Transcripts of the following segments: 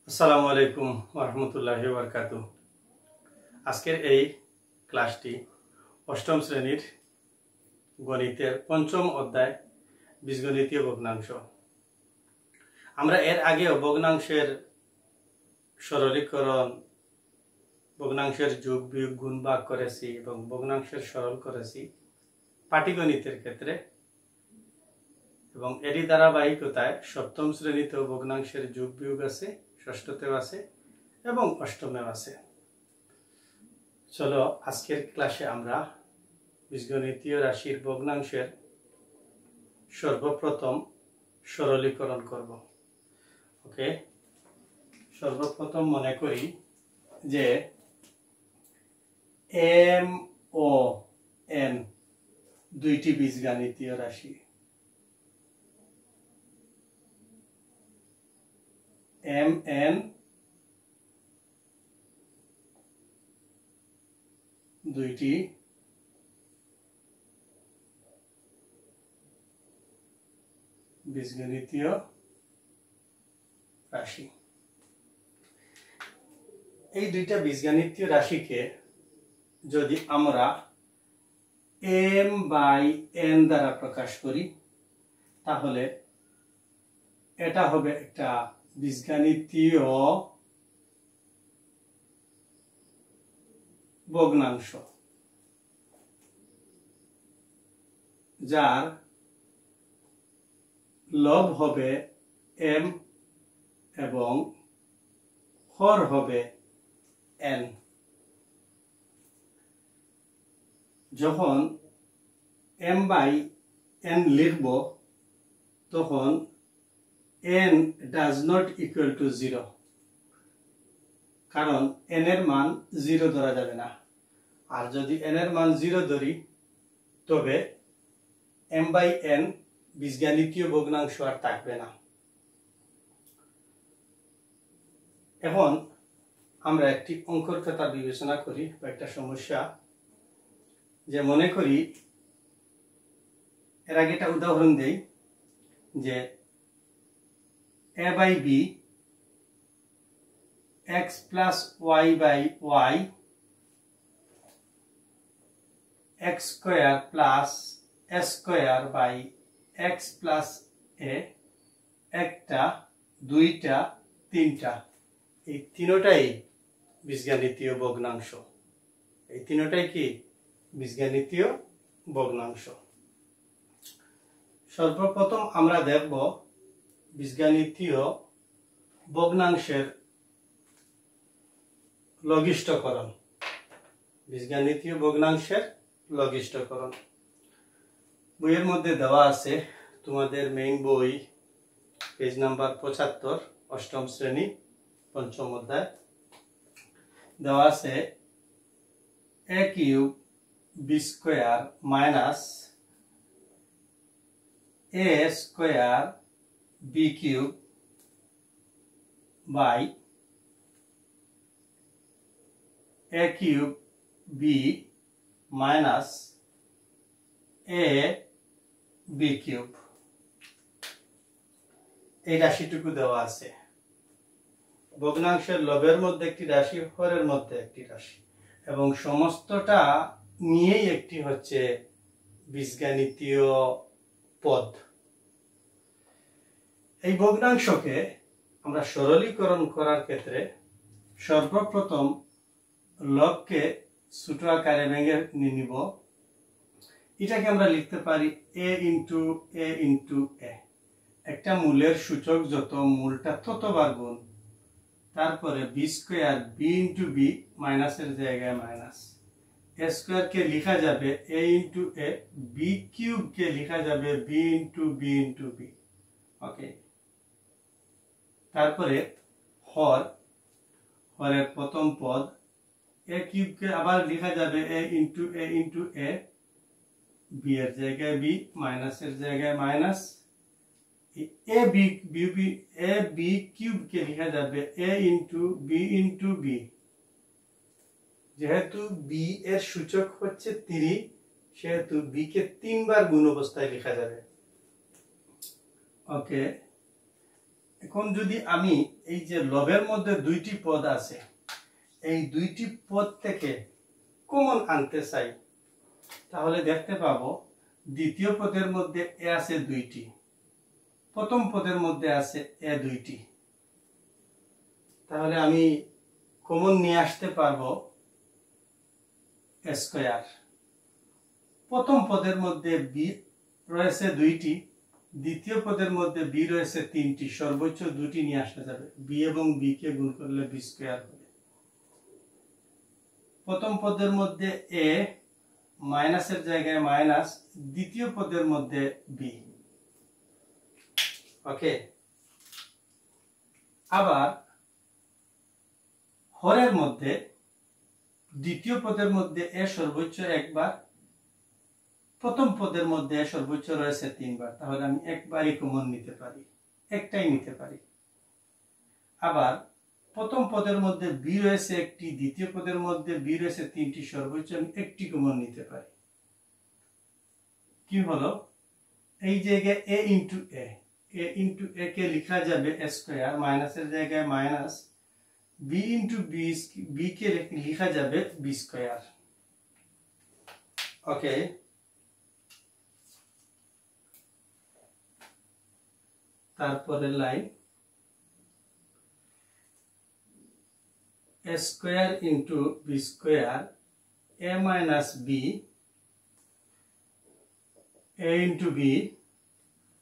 আসসালামু আলাইকুম ওয়া রাহমাতুল্লাহি ওয়া বারাকাতুহু। আজকের এই ক্লাসটি অষ্টম শ্রেণীর গণিতের পঞ্চম অধ্যায় বীজগণিতীয় ভগ্নাংশ। আমরা এর আগেও ভগ্নাংশের সরলীকরণ, ভগ্নাংশের যোগ বিয়োগ গুণ ভাগ করেছি এবং ভগ্নাংশের সরল করেছি পাটিগণিতের ক্ষেত্রে, এবং এরই ধারাবাহিকতায় সপ্তম শ্রেণীতেও ভগ্নাংশের যোগ বিয়োগ আছে, ষষ্ঠতেও আছে এবং অষ্টমেও আছে। চলো আজকের ক্লাসে আমরা বীজগণিতীয় রাশির ভগ্নাংশের সর্বপ্রথম সরলীকরণ করব। ওকে, সর্বপ্রথম মনে করি যে এম ও এন দুইটি বীজগণিতীয় রাশি। এম এন দুইটি বীজগণিতীয় রাশি। এই দুইটা বীজগণিতীয় রাশিকে যদি আমরা এম বাই এন দ্বারা প্রকাশ করি তাহলে এটা হবে একটা বীজগণিতীয় ভগ্নাংশ, যার লব হবে এম এবং হর হবে এন। যখন এম বাই এন লিখব তখন n does not equal to 0, কারণ n এর মান 0 ধরা যাবে না। আর যদি n এর মান 0 ধরি তবে m বাই n বীজগণিতীয় ভগ্নাংশ আর থাকবে না। এখন আমরা একটি অঙ্কর কথা বিবেচনা করি বা একটা সমস্যা, যে মনে করি, এর আগে একটা উদাহরণ দেই, যে a by b x plus y by y x square plus s square by x plus a একটা, দুইটা, তিনটা, এই তিনটাই বীজগণিতীয় ভগ্নাংশ। এই তিনটাই কি বীজগণিতীয় ভগ্নাংশ। সর্বপ্রথম আমরা দেখব বীজগণিতীয় ভগ্নাংশের লঘিষ্ঠকরণ। বীজগণিতীয় ভগ্নাংশের লঘিষ্ঠকরণ বইয়ের মধ্যে দেওয়া আছে, তোমাদের মেইন বই পেজ নাম্বার 75, অষ্টম শ্রেণী পঞ্চম অধ্যায়। দেওয়া আছে a cube B square minus a square b cube by a cube b minus a b cube, এই রাশিটুকু দেওয়া আছে। ভগ্নাংশের লবের মধ্যে একটি রাশি, হরের মধ্যে একটি রাশি, এবং সমস্তটা নিয়েই একটি হচ্ছে বীজগণিতীয় পদ। এই ভগ্নাংশকে আমরা সরলীকরণ করার ক্ষেত্রে সর্বপ্রথম লবকে ছোট আকারে ভেঙে নিব। এটাকে আমরা লিখতে পারি a into a into a। একটা মূলের সূচক যত, মূলটা ততবার গুণ, তারপরে B square B into B, মাইনাসের জায়গায় মাইনাস, a স্কোয়ার কে লেখা যাবে a into a, B cube কে লেখা যাবে B into B into B. Okay, তারপরে হর, হরের প্রথম পদ a কিউব কে আবার লেখা যাবে a ইন্টু a, বি এর জায়গায় বি, মাইনাসের জায়গায় মাইনাস, a বি কিউব কে লেখা যাবে a ইন্টু বি। যেহেতু বি এর সূচক হচ্ছে 3, সেহেতু বি কে 3 বার গুণ অবস্থায় লেখা যাবে। ওকে, এখন যদি আমি এই যে লবের মধ্যে দুইটি পদ আছে, এই দুইটি পদ থেকে কমন আনতে চাই, তাহলে দেখতে পাবো দ্বিতীয় পদের মধ্যে এ আছে দুইটি, প্রথম পদের মধ্যে আছে এ দুইটি। তাহলে আমি কমন নিয়ে আসতে পারবো এ স্কয়ার। প্রথম পদের মধ্যে বি রয়েছে দুইটি, দ্বিতীয় পদের মধ্যে বি রয়েছে তিনটি, সর্বোচ্চ দুটি নিয়ে আসা যাবে। বি এবং বি কে গুণ করলে বি স্কয়ার হবে। প্রথম পদের মধ্যে এ, মাইনাসের জায়গায় মাইনাস, দ্বিতীয় পদের মধ্যে বি। ওকে, আবার হরের মধ্যে দ্বিতীয় পদের মধ্যে এ সর্বোচ্চ একবার, প্রথম পদের মধ্যে সর্বোচ্চ রয়েছে তিনবার, তাহলে আমি একবারই কমন নিতে পারি, একটাই নিতে পারি। আবার প্রথম পদের মধ্যে বি রয়েছে একটি, দ্বিতীয় পদের মধ্যে বি রয়েছে তিনটি, সর্বোচ্চ আমি একটি কমন নিতে পারি। কি হলো, এই জায়গায় এ ইন্টু এ কে লিখা যাবে এ স্কয়ার, মাইনাসের জায়গায় মাইনাস, বি ইন্টু বি কে লিখা যাবে বি স্কয়ার। ওকে, তারপরে line a square into b square a minus b a into b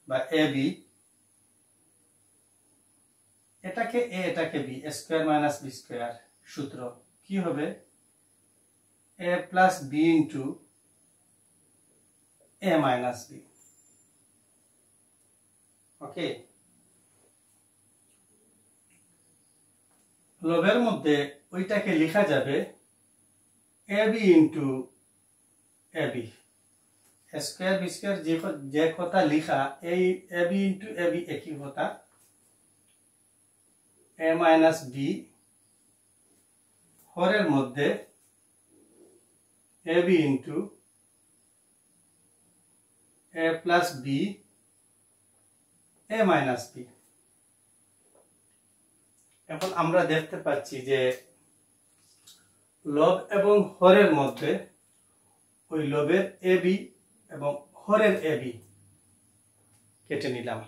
বা ab, এটাকে a এটাকে b, a square minus b square। সূত্র কি হবে, a plus b into a minus b। ওকে, লবের মধ্যে ওইটাকে লেখা যাবে ab into ab, square B square যে কথা লেখা, এই ab ইন্টু ab একই কথা, a মাইনাস b, হরের মধ্যে ab into a plus b a minus b। এখন আমরা দেখতে পাচ্ছি যে লব এবং হরের মধ্যে ওই লবের এবি এবং হরের এবি কেটে নিলাম,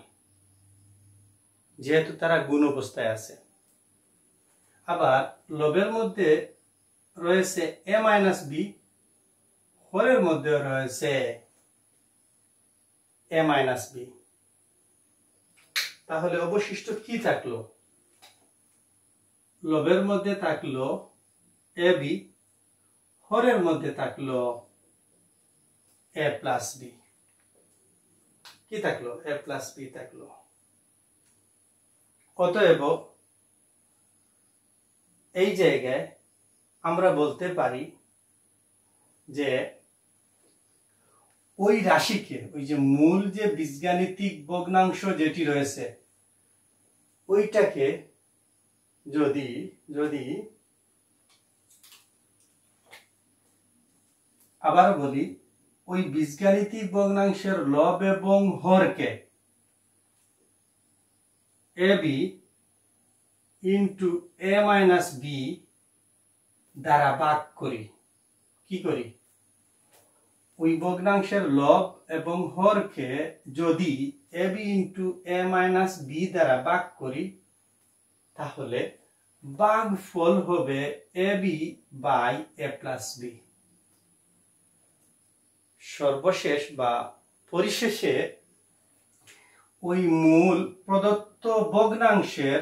যেহেতু তারা গুণ অবস্থায় আছে। আবার লবের মধ্যে রয়েছে এ মাইনাস বি, হরের মধ্যে রয়েছে এ মাইনাস বি। তাহলে অবশিষ্ট কি থাকলো, লবের মধ্যে থাকলো এ বি, হরের মধ্যে থাকলো এ প্লাস বি। কি থাকলো, এ প্লাস বি থাকলো। অতএব এই জায়গায় আমরা বলতে পারি যে ওই রাশিকে, ওই যে মূল যে বীজগাণিতিক ভগ্নাংশ যেটি রয়েছে, ওইটাকে যদি আবার বলি, ওই বীজগাণিতিক ভগ্নাংশের লব এবং হরকে এ B into A minus B দ্বারা ভাগ করি। কি করি, ওই ভগ্নাংশের লব এবং হরকে যদি A B into A minus B দ্বারা ভাগ করি, তাহলে ভাগফল হবে A B by A plus B. সর্বশেষ বা পরিশেষে ওই মূল প্রদত্ত ভগ্নাংশের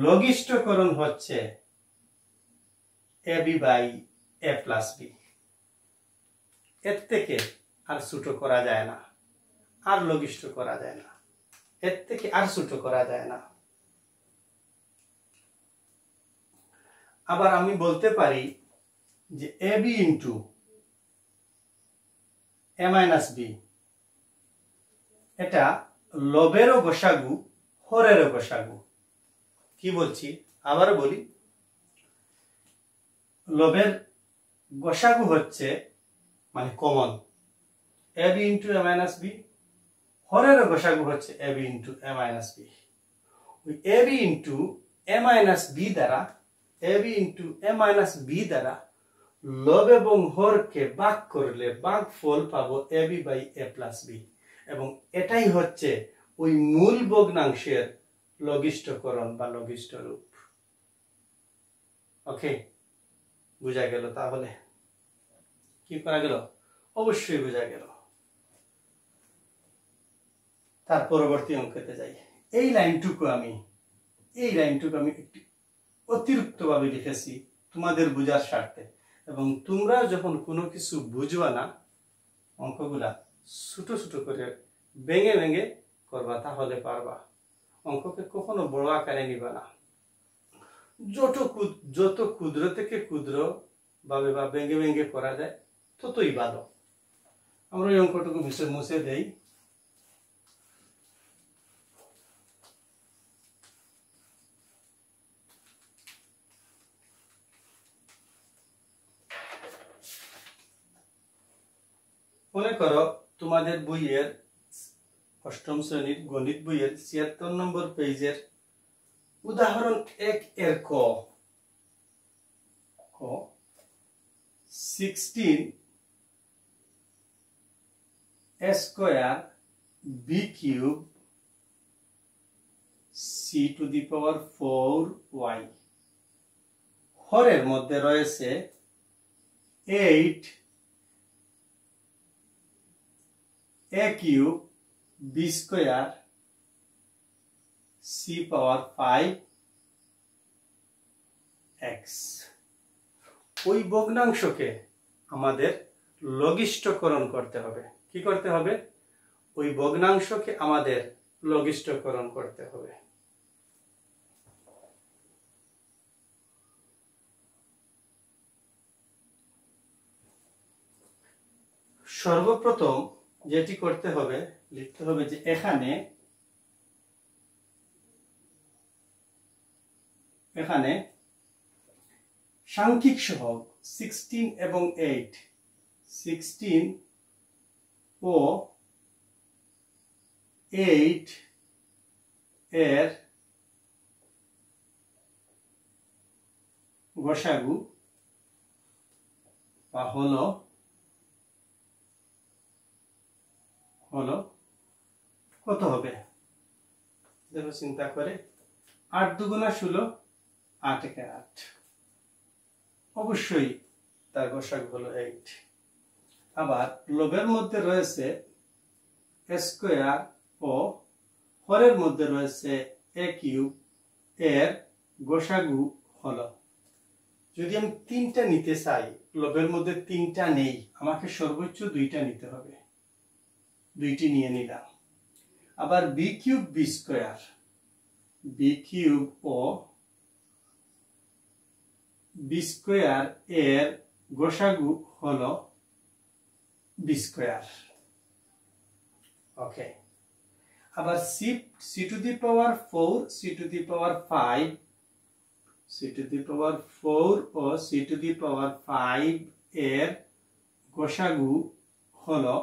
লঘিষ্ঠকরণ হচ্ছে A B by A plus B. এর থেকে আর ছোট করা যায় না, আর লঘিষ্ঠ করা যায় না, এর থেকে আর ছোট করা যায় না। আবার আমি বলতে পারি যে এ B into A minus B, এটা লবেরও গসাগু, হরেরও গসাগু। কি বলছি, আবার বলি, লবের গসাগু হচ্ছে মানে common A B into A minus B, হরেরও গসাগু হচ্ছে A B into A minus B. ab into a minus B দ্বারা লব এবং হরকে ভাগ করলে ভাগফল পাবো ab by a plus b, এবং এটাই হচ্ছে ওই মূল ভগ্নাংশের লঘিষ্ঠকরণ বা লঘিষ্ঠ রূপ। ওকে, বুঝা গেল? তাহলে কি করা গেল? অবশ্যই বুঝা গেল। তার পরবর্তী অঙ্কেতে যাই। এই লাইনটুকু আমি একটি অতিরিক্ত ভাবে লিখেছি তোমাদের বুঝার স্বার্থে, এবং তোমরা যখন কোনো কিছু বুঝবা না, অঙ্কগুলা ছোট ছোট করে ভেঙে ভেঙে করবা, তাহলে পারবা। অঙ্ককে কখনো বড় আকারে নিবা না। যত ক্ষুদ্র থেকে ক্ষুদ্র ভাবে বা ভেঙে ভেঙে করা যায় ততই ভালো। আমরা এই অঙ্কটুকু মুছে দেই। মনে করো তোমাদের বইয়ের অষ্টম শ্রেণীর গণিত বইয়ের ৭৬ নম্বর পেজের উদাহরণ ১ এর ক 16 a square b cube c to the power 4y হরের মধ্যে রয়েছে 8 a cube b square c power 5x। ওই ভগ্নাংশকে আমাদের লঘিষ্ঠকরণ করতে হবে। কি করতে হবে? ওই ভগ্নাংশকে আমাদের লঘিষ্ঠকরণ করতে হবে। সর্বপ্রথম যেটি করতে হবে, লিখতে হবে যে এখানে সাংখ্যিক সহগ 16 এবং 8, 16 ও 8 এর গসাগু বা হলো কত হবে? দেখো চিন্তা করে, 8 দুগুণা 16, 8 একে 8, অবশ্যই তার গসাগু হলো 8। আবার লবের মধ্যে রয়েছে a স্কয়ার ও হরের মধ্যে রয়েছে a কিউব, এর গসাগু হলো, যদি আমি 3টা নিতে চাই, লবের মধ্যে 3টা নেই, আমাকে সর্বোচ্চ 2টা নিতে হবে, 2টি নিয়ে নিলাম। আবার b কিউব ও b স্কয়ার এর গসাগু হলো b স্কয়ার। ওকে, আবার c to the power 4, c to the power 5, c to the power 4 ও c টু দি পাওয়ার 5 এর গসাগু হলো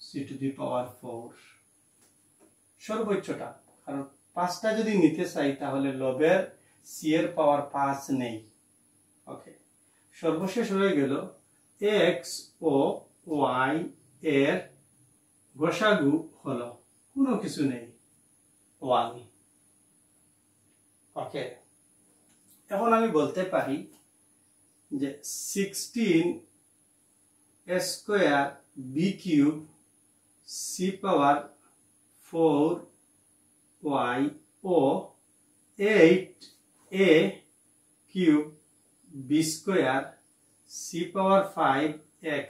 c টু দি পাওয়ার 4, সর্বোচ্চটা। কারণ 5টা যদি নিতে চাই তাহলে লবের c এর পাওয়ার 5 নেই। ওকে, সর্বশেষ হয়ে গেল x ও y এর গসাগু হলো কোনো কিছু নেই, 1। ওকে, এখন আমি বলতে পারি যে 16 a square b cube c power 4y ও 8 a cube b square c power 5x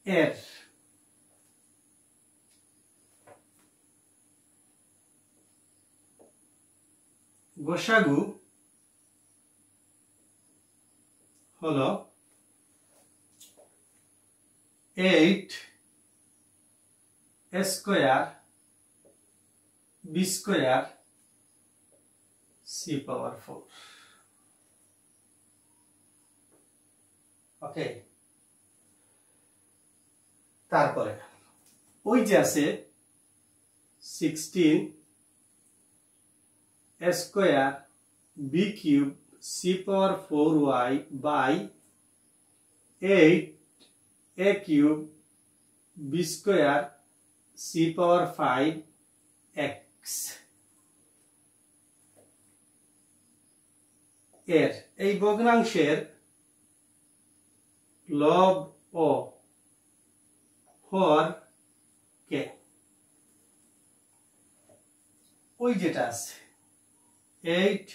এর গসাগু হলো 8 a square b square c power 4। Okay, তারপরে ওই যে আছে 16 square B cube C power 4y by 8 a cube B square C power 5x এর এই ভগ্নাংশের লব ও হর কে ওই যেটা আছে 8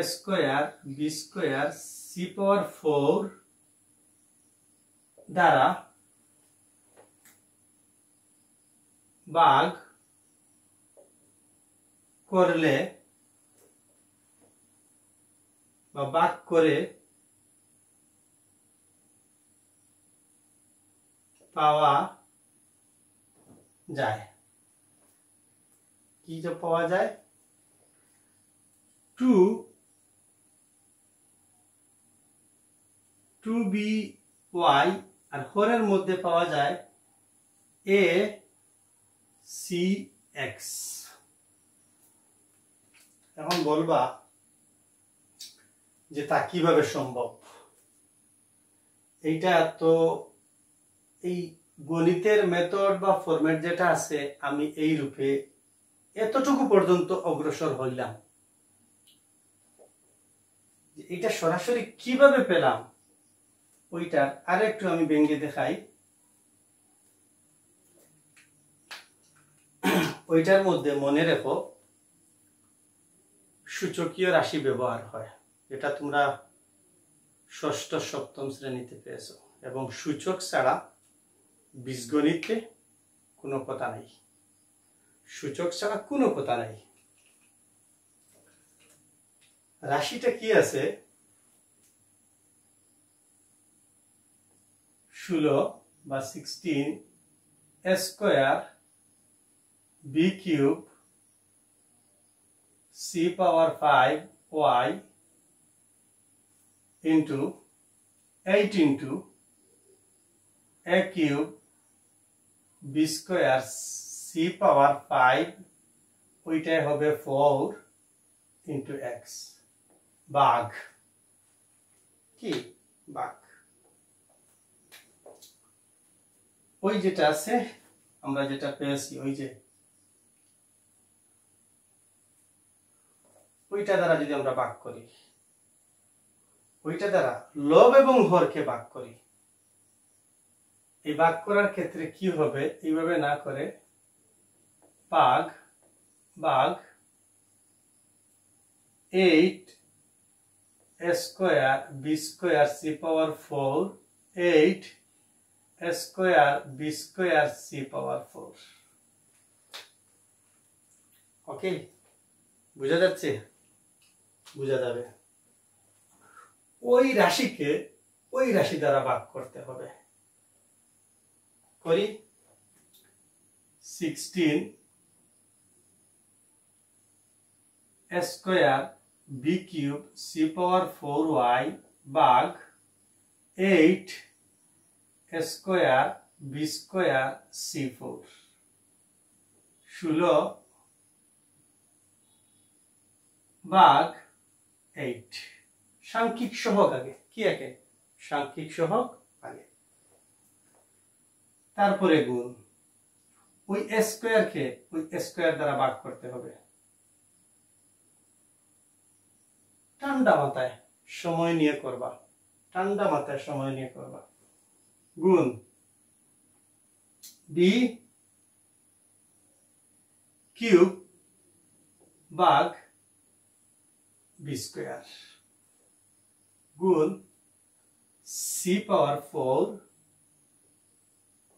স্কয়ার বি স্কয়ার সি পাওয়ার 4 দ্বারা ভাগ করলে বা ভাগ করে পাওয়া যায় কি যে পাওয়া যায় 2by আর হরের মধ্যে পাওয়া যায় a cx এখন বলবা যে তা কিভাবে সম্ভব এইটা তো এই গণিতের মেথড বা ফরম্যাট যেটা আছে আমি এই রূপে এতটুকু পর্যন্ত অগ্রসর হইলাম এটা সরাসরি কিভাবে পেলাম ওইটা আরেকটু আমি ভেঙে দেখাই ওইটার মধ্যে মনে রেখো সূচকীয় রাশি ব্যবহার হয় এটা তোমরা ষষ্ঠ সপ্তম শ্রেণীতে পেয়েছো এবং সূচক ছাড়া বীজগণিতে কোনো কথা নাই সূচক ছাড়া কোনো কথা নাই রাশিটা কি আছে 16 বা 16 square B cube C power 5y into 8 into a cube b square c power 5 ওইটাই হবে 4 into x ভাগ কি ভাগ ওই যেটা আছে আমরা যেটা পেয়েছি ওই যে ওইটা দ্বারা যদি আমরা ভাগ করি ওইটা দ্বারা লব এবং হরকে ভাগ করি এই ভাগ করার ক্ষেত্রে কি হবে এইভাবে না করে ভাগ ভাগ 8 স্কয়ার বি স্কয়ার সি পাওয়ার 4 8 স্কয়ার বি স্কয়ার সি পাওয়ার 4 ওকে বুঝা যাচ্ছে বুঝা যাবে ওই রাশিকে ওই রাশি দ্বারা ভাগ করতে হবে করি 16 square B cube C power 4y ভাগ 8 স্কয়ার বি স্কয়ার সি 4 16 ভাগ 8 সাংখ্যিক সহগ আগে কি আগে সাংখ্যিক সহগ আগে তারপরে গুণ ওই স্কয়ার কে ওই স্কয়ার দ্বারা ভাগ করতে হবে ঠান্ডা মাথায় সময় নিয়ে করবা ঠান্ডা মাথায় সময় নিয়ে করবা গুণ বি কিউব ভাগ বি স্কয়ার গুণ সি পাওয়ার 4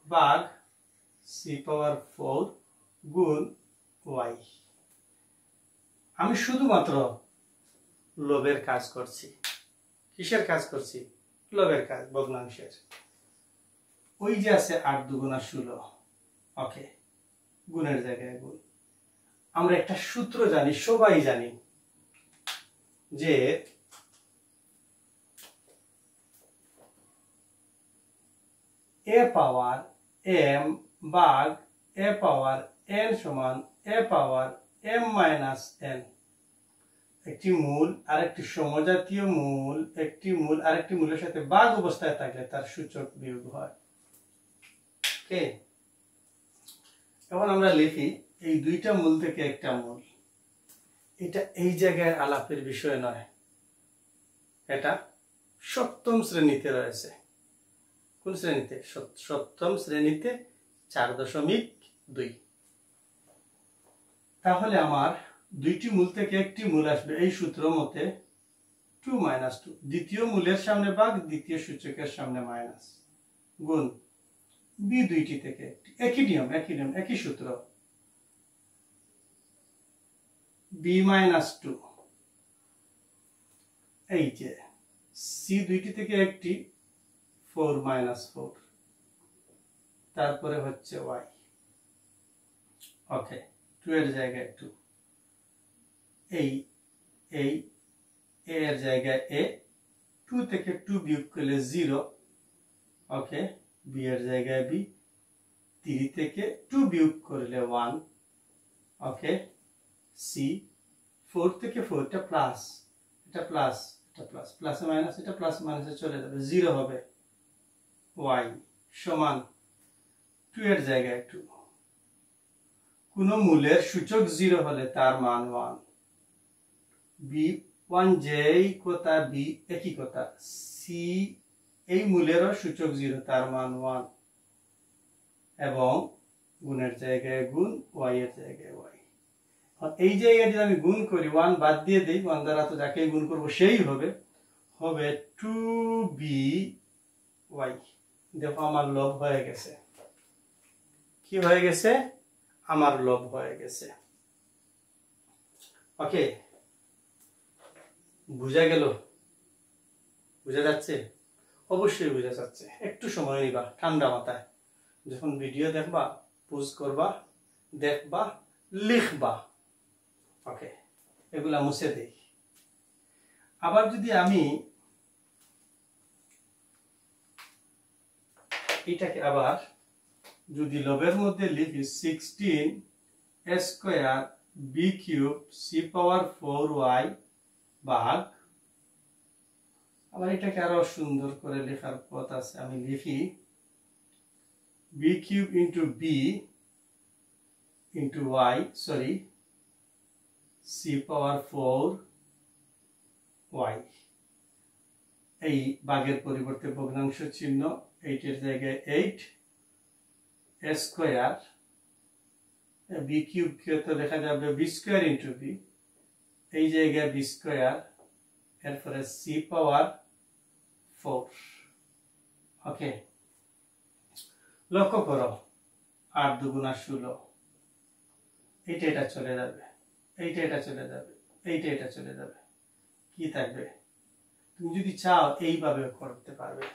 ভাগ সি পাওয়ার 4 গুণ y আমি শুধুমাত্র লবের কাজ করছি কিসের কাজ করছি লবের কাজ ভগ্নাংশের ওই যে আছে 8 দুগুণা 16 ওকে গুণের জায়গায় গুণ আমরা একটা সূত্র জানি সবাই জানি যে a পাওয়ার m ভাগ a পাওয়ার n সমান a power m minus n। একটি মূল আরেকটি সমজাতীয় মূল একটি মূল আরেকটি মূলের সাথে ভাগ অবস্থায় থাকলে তার সূচক বিয়োগ হয়। ওকে, এখন আমরা লিখি এই দুইটা মূল থেকে একটা মূল। এটা এই জায়গায় আলাপের বিষয় নয়, এটা সপ্তম শ্রেণীতে রয়েছে। কোন শ্রেণীতে? সপ্তম শ্রেণীতে 4.2। তাহলে আমার দুইটি মূল থেকে একটি মূল আসবে এই সূত্র মতে 2 - 2, দ্বিতীয় মূলের সামনে ভাগ দ্বিতীয় সূচকের সামনে মাইনাস, গুণ বি দুইটি থেকে একই নিয়ম একই সূত্র b - 2, এই যে সি দুইটি থেকে একটি 4 - 4, তারপরে হচ্ছে y। ওকে, 2 এর জায়গায় 2, এই এই a এর জায়গায় a, 2 থেকে 2 বিয়োগ করলে 0। ওকে, b এর জায়গায় b, 3 থেকে 2 বিয়োগ করলে 1। ওকে, c 4 থেকে 4, এটা প্লাস এটা প্লাস এটা প্লাস, প্লাসে মাইনাস, এটা প্লাস মাইনাসে চলে যাবে, 0 হবে। y সমান 2 এর জায়গায় 2, কোন মূলের সূচক 0 হলে তার মান 1। b1 যেই কথা b একই কথা, c এই মূলেরও সূচক 0, তার মান 1, এবং গুণের জায়গায় গুণ, y এর জায়গায় y। এই জায়গায় যদি আমি গুণ করি 1 বাদ দিয়ে দেই, 1 দ্বারা তো যাকে গুণ করব সেই হবে 2by। দেখো আমার লব হয়ে গেছে। কি হয়ে গেছে? আমার লব হয়ে গেছে। ওকে, বুঝা গেল? বুঝা যাচ্ছে? অবশ্যই বুঝা যাচ্ছে। একটু সময় নিবা ঠান্ডা মাথায়, যখন ভিডিও দেখবা পজ করবা, দেখবা, লিখবা। ওকে, এগুলা মুছে দেই। আবার যদি আমি এটাকে আবার যদি লবের মধ্যে লিখি 16 a square b cube c power 4y ভাগ, আবার এটাকে আরো সুন্দর করে লেখার পথ আছে। আমি লিখি b cube into b into y, sorry c power 4y। এই ভাগের পরিবর্তে ভগ্নাংশ চিহ্ন, 8 এর জায়গায় 8, a স্কয়ার b কিউব কে তো লেখা যাবে b স্কয়ার ইন্টু b, এই জায়গায় b স্কয়ার, এরপরে c পাওয়ার 4। ওকে, লক্ষ্য করো 8 দুগুণা 16, এইটা এটা চলে যাবে, এইটা এটা চলে যাবে, এইটা এটা চলে যাবে, কি থাকবে? তুমি যদি চাও এইভাবে করতে পারবে,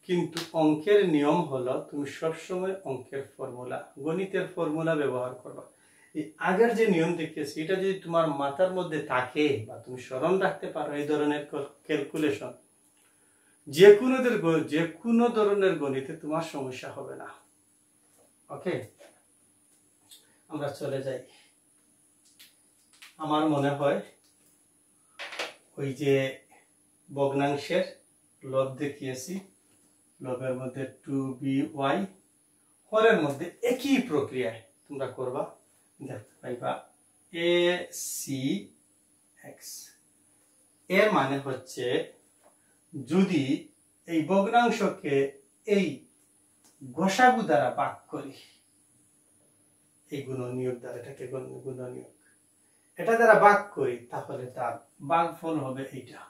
কিন্তু অঙ্কের নিয়ম হলো তুমি সবসময় অঙ্কের ফর্মুলা, গণিতের ফর্মুলা ব্যবহার করবা। এই আগের যে নিয়ম দেখিয়েছি এটা যদি তোমার মাথার মধ্যে থাকে বা তুমি স্মরণ রাখতে পারো, এই ধরনের ক্যালকুলেশন যে কোনো ধরনের গণিতে তোমার সমস্যা হবে না। ওকে, আমরা চলে যাই। আমার মনে হয় ওই যে ভগ্নাংশের লব দেখিয়েছি, লবের মধ্যে 2by, হরের মধ্যে একই প্রক্রিয়ায় তোমরা করবা, দেখতে পাইবা acx। এর মানে হচ্ছে যদি এই ভগ্নাংশকে এই গসাগু দ্বারা ভাগ করি, এই গুণনীয়ক দ্বারা, এটাকে গুণনীয়ক, এটা দ্বারা ভাগ করি, তাহলে তার ভাগফল হবে এইটা।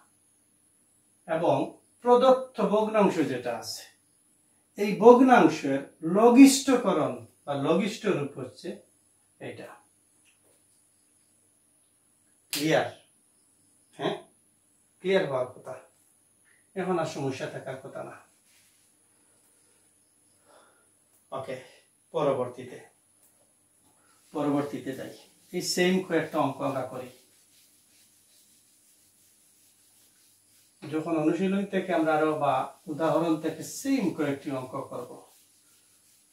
এবং প্রদত্ত ভগ্নাংশ যেটা আছে, এই ভগ্নাংশের লঘিষ্ঠকরণ বা লঘিষ্ঠ রূপ হচ্ছে এটা। ক্লিয়ার? হ্যাঁ, ক্লিয়ার হওয়ার কথা, এখন আর সমস্যা থাকার কথা না। ওকে, পরবর্তীতে যাই। এই সেম কয়েকটা অঙ্ক আমরা করি। যখন অনুশীলনী থেকে আমরা আরো বা উদাহরণ থেকে সেম কয়েকটি অঙ্ক করব,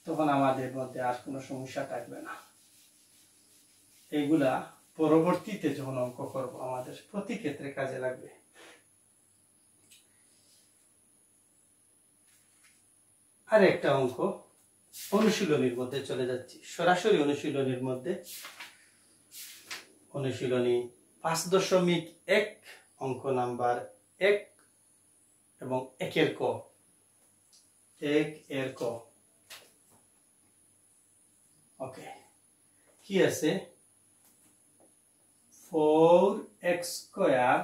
তখন আমাদের মধ্যে আর কোনো সমস্যা থাকবে না। এগুলা পরবর্তীতে যখন অঙ্ক করব আমাদের প্রতি ক্ষেত্রে কাজে লাগবে। আর একটা অঙ্ক অনুশীলনীর মধ্যে চলে যাচ্ছি, সরাসরি অনুশীলনীর মধ্যে। অনুশীলনী 5.1 অঙ্ক নাম্বার 1 এবং 1 ক। 1 ক। ওকে, কি আছে? 4x square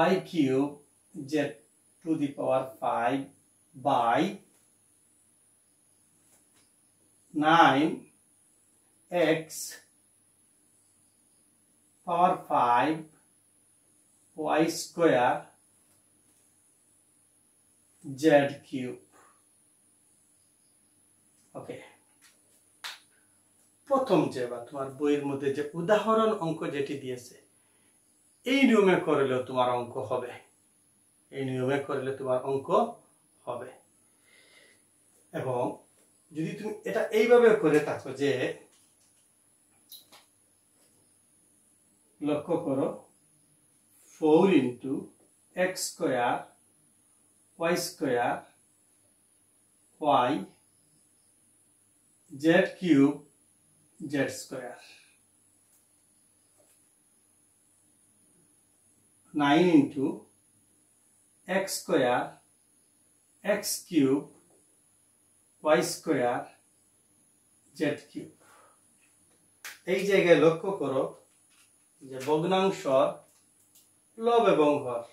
y cube z to the power 5 by 9x power 5 y square z cube. ওকে, প্রথম যে বা তোমার বইয়ের মধ্যে যে উদাহরণ অঙ্ক যেটি দিয়েছে, এই নিয়মে করলেও তোমার অঙ্ক হবে। এই নিয়মে করলে তোমার অঙ্ক হবে। এবং যদি তুমি এটা এইভাবে করে থাকো যে, লক্ষ্য করো 4 into x square y square y z cube z square, 9 into x square x cube y square z cube। এই জায়গায় লক্ষ্য করো যে ভগ্নাংশ লব এবং হর,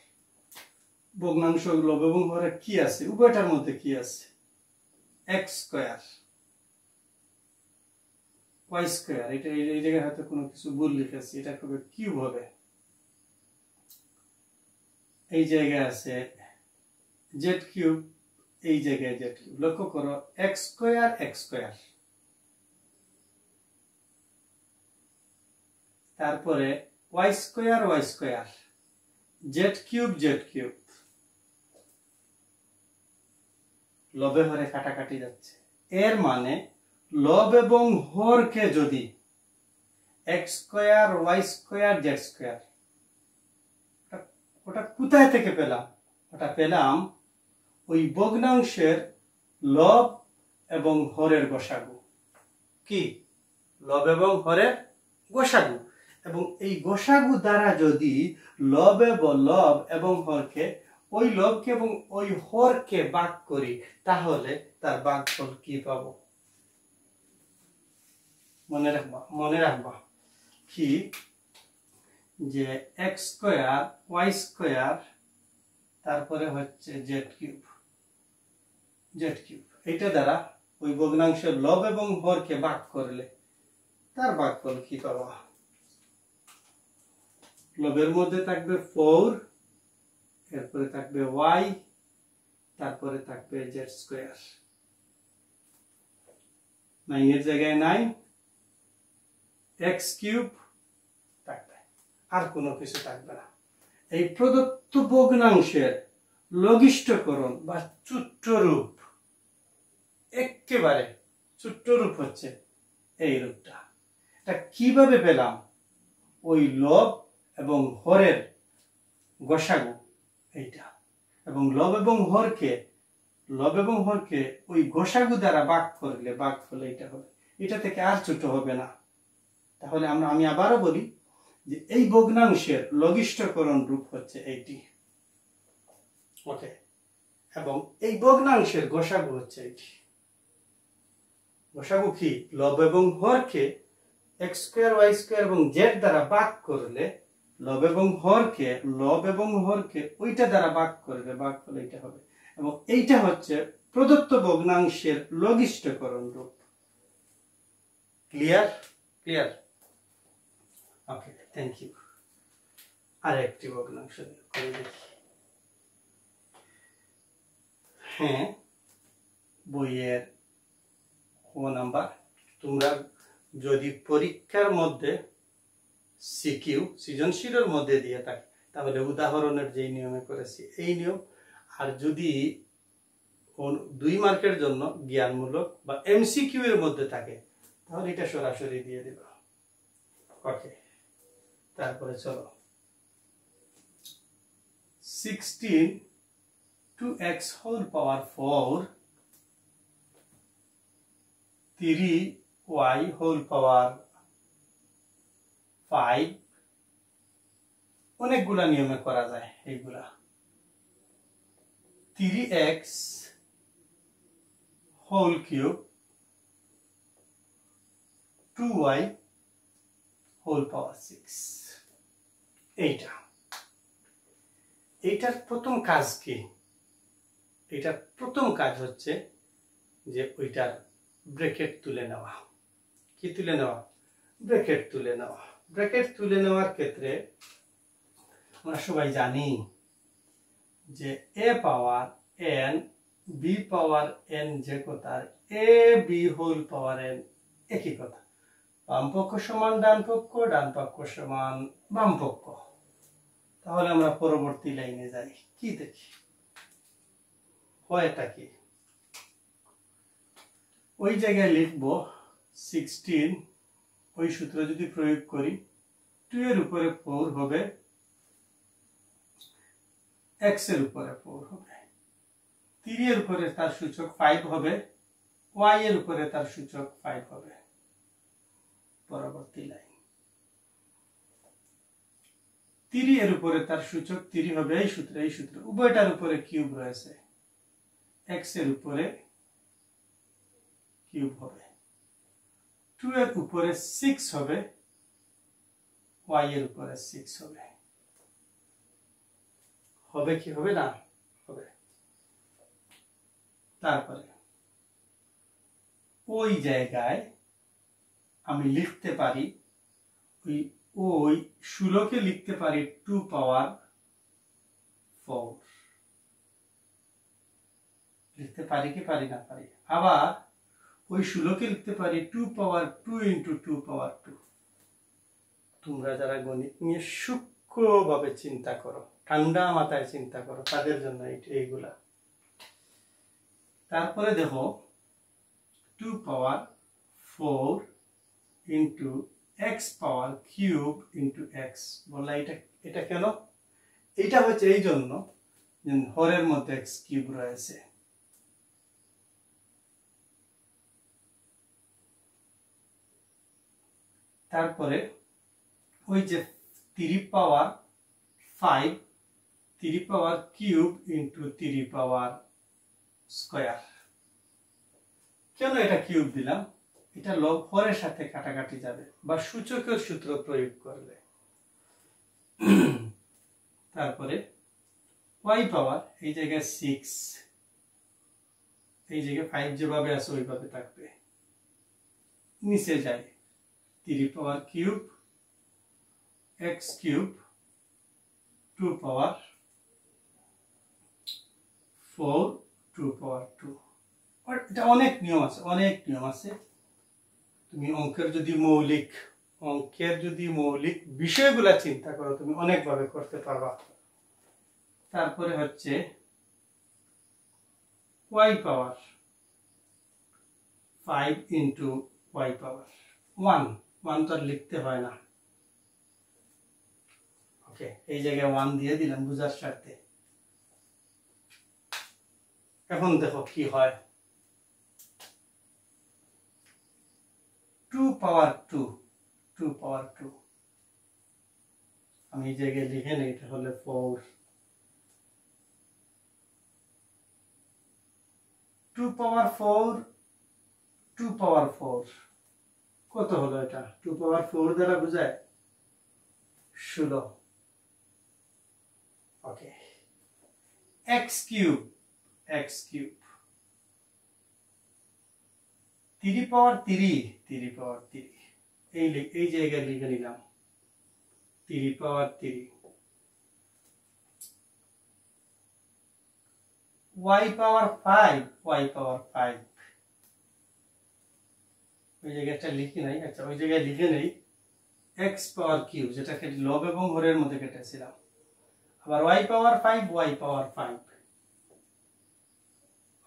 ভগ্নাংশ লব এবং হরে কি আছে, উভয়টার মধ্যে কি আছে? x square y square. এটা এই জায়গায় হয়তো কোনো কিছু ভুল লিখেছি, এটা হবে কিউব হবে। এই জায়গায় আছে z কিউব, এই জায়গায় z কিউব। লক্ষ্য করো x স্কয়ার x স্কয়ার, তারপরে y square y square, z cube z cube. লবে হরে কাটাকাটি যাচ্ছে, এর মানে লব এবং হরকে যদি x square y square z square, ওটা কোথায় থেকে পেলাম? ওটা পেলাম ওই ভগ্নাংশের লব এবং হরের গসাগু। কি? লব এবং হরের গসাগু। এবং এই গসাগু দ্বারা যদি লব এবং হরকে, ওই লবকে এবং ওই হরকে ভাগ করি, তাহলে তার ভাগফল কি পাবো? মনে রাখবা কি? যে x স্কয়ার y স্কয়ার, তারপরে হচ্ছে z কিউব এটা দ্বারা ওই ভগ্নাংশের লব এবং হরকে ভাগ করলে তার ভাগফল কি পাবো? লবের মধ্যে থাকবে 4, এরপরে থাকবে y, তারপরে থাকবে z স্কয়ার। 9 এর জায়গায় 9, x কিউব থাকবে, আর কোনো কিছু থাকবে না। এই প্রদত্ত ভগ্নাংশের লঘিষ্ঠকরণ বা চুট্টরূপ, একেবারে চুট্টরূপ হচ্ছে এই রূপটা। এটা কিভাবে পেলাম? ওই লব এবং হরের গসাগু এইটা, এবং লব এবং হরকে ওই গসাগু দ্বারা ভাগ করলে ভাগফল এইটা হবে। এটা থেকে আর ছোট হবে না। তাহলে আমি আবারও বলি যে এই ভগ্নাংশের লঘিষ্ঠকরণ রূপ হচ্ছে এইটি। ওকে, এবং এই ভগ্নাংশের গসাগু হচ্ছে এইটি। গসাগু কি? লব এবং হরকে x স্কয়ার y স্কয়ার এবং z দ্বারা ভাগ করলে লব এবং হরকে ওইটা দ্বারা ভাগ করলে ভাগফল এইটা হবে। এবং এইটা হচ্ছে প্রদত্ত ভগ্নাংশের লঘিষ্ঠকরণ রূপ। ক্লিয়ার? Okay, thank you. আর একটি ভগ্নাংশ করে দেখি। হ্যাঁ, বইয়ের ক নাম্বার। তোমরা যদি পরীক্ষার মধ্যে সিকিউ সৃজনশীলের মধ্যে দিয়ে থাকে, তাহলে উদাহরণের যে নিয়মে করেছি এই নিয়ম। আর যদি 2 মার্কের জন্য জ্ঞানমূলক বা এমসিকিউ এর মধ্যে থাকে, তাহলে এটা সরাসরি দিয়ে দিব। ওকে, তারপরে চলো 16 2x হোল পাওয়ার 4 3y হোল পাওয়ার 5 অনেকগুলা নিয়মে করা যায় এইগুলা। 3x whole cube 2y whole পাওয়ার 6। এইটার প্রথম কাজ কি? এটার প্রথম কাজ হচ্ছে যে ওইটার ব্র্যাকেট তুলে নেওয়া। কি তুলে নেওয়া? ব্র্যাকেট তুলে নেওয়া। ব্র্যাকেট তুলে নেওয়ার ক্ষেত্রে আমরা সবাই জানি যে a power n b power n যে কথা, a b whole power n একই কথা। বাম পক্ষ সমান ডান পক্ষ, ডান পক্ষ সমান বাম পক্ষ। তাহলে আমরা পরবর্তী লাইনে যাই, কি দেখি হয়টা কি। ওই জায়গায় লিখবো 16, ওই সূত্র যদি প্রয়োগ করি 2 এর উপরে 4 হবে, x এর উপরে 4 হবে, 3 এর উপরে তার সূচক 5 হবে, y এর উপরে তার সূচক 5 হবে। পরবর্তী লাইন 3 এর উপরে তার সূচক 3 হবে, এই সূত্র উভয়টার উপরে কিউব রয়েছে, x এর উপরে কিউব হবে, 2 এর উপরে 6 হবে, y এর উপরে 6 হবে। হবে কি হবে না? হবে। তারপরে ওই জায়গায় আমি লিখতে পারি ওই 16 কে লিখতে পারি 2 পাওয়ার 4। লিখতে পারি কি পারি না? পারি। আবার ওই 16 কে লিখতে পারি 2 পাওয়ার 2 ইন্টু 2 পাওয়ার 2। তোমরা যারা গণিত নিয়ে সূক্ষ্মভাবে চিন্তা করো, ঠান্ডা মাথায় চিন্তা করো, তাদের জন্য এইগুলা। তারপরে দেখো 2 পাওয়ার 4 into x power cube into x। বললাম এটা কেন? এটা হচ্ছে এই জন্য যে হরের মধ্যে x কিউব রয়েছে। তারপরে ওই যে 3 পাওয়ার 5 3 পাওয়ার কিউব ইন্টু 3 পাওয়ার স্কয়ার। কেন এটা কিউব দিলাম? এটা লব হরের সাথে কাটাকাটি যাবে বা সূচকের সূত্র প্রয়োগ করলে। তারপরে y পাওয়ার এই জায়গায় 6, এই জায়গায় 5 যেভাবে আছে ওইভাবে থাকবে, নিচে যায় 3 পাওয়ার কিউব x কিউব 2 পাওয়ার 4 2 পাওয়ার 2। এটা অনেক নিয়ম আছে। তুমি অঙ্কের যদি মৌলিক বিষয়গুলা চিন্তা করো তুমি অনেকভাবে করতে পারবা। তারপরে হচ্ছে y পাওয়ার 5 ইন্টু y পাওয়ার 1 তো আর লিখতে হয় না। ওকে, এই জায়গায় 1 দিয়ে দিলাম বুঝার স্বার্থে। এখন দেখো কি হয়। 2 পাওয়ার 2 আমি এই জায়গায় লিখে নেই, এটা হলে 4। 2 পাওয়ার 4 কত হলো? এটা 2 পাওয়ার 4 দ্বারা বোঝায় 16। ওকে, x কিউব 3 পাওয়ার 3 এই জায়গায় লিখে নিলাম 3 পাওয়ার 3। y পাওয়ার 5 ওই জায়গাটা লিখি নাই। আচ্ছা, ওই জায়গায় লিখে নেই x পাওয়ার কিউব, যেটাকে লব এবং হরের মধ্যে কেটেছিলাম। আবার y পাওয়ার 5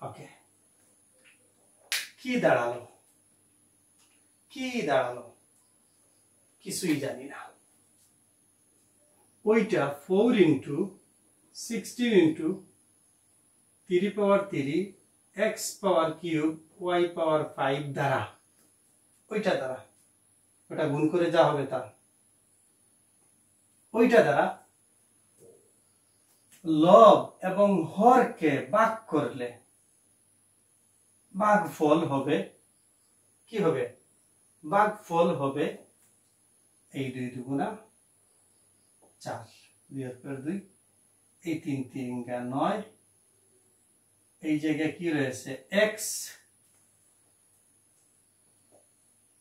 ওকে, কি কি দাঁড়ালো? কিছুই জানি না। ওইটা 4 ইন্টু 16 ইন্টু 3 পাওয়ার 3 x পাওয়ার কিউব y পাওয়ার 5 দ্বারা, ওইটা দ্বারা, ওটা গুণ করে যা হবে তা, ওইটা দ্বারা লব এবং হরকে ভাগ করলে ভাগফল হবে কি হবে? ভাগফল হবে এই 2 দুগুণা 4, 2 এর পর 2, এই 3 3 গা 9, এই জায়গায় কি রয়েছে x,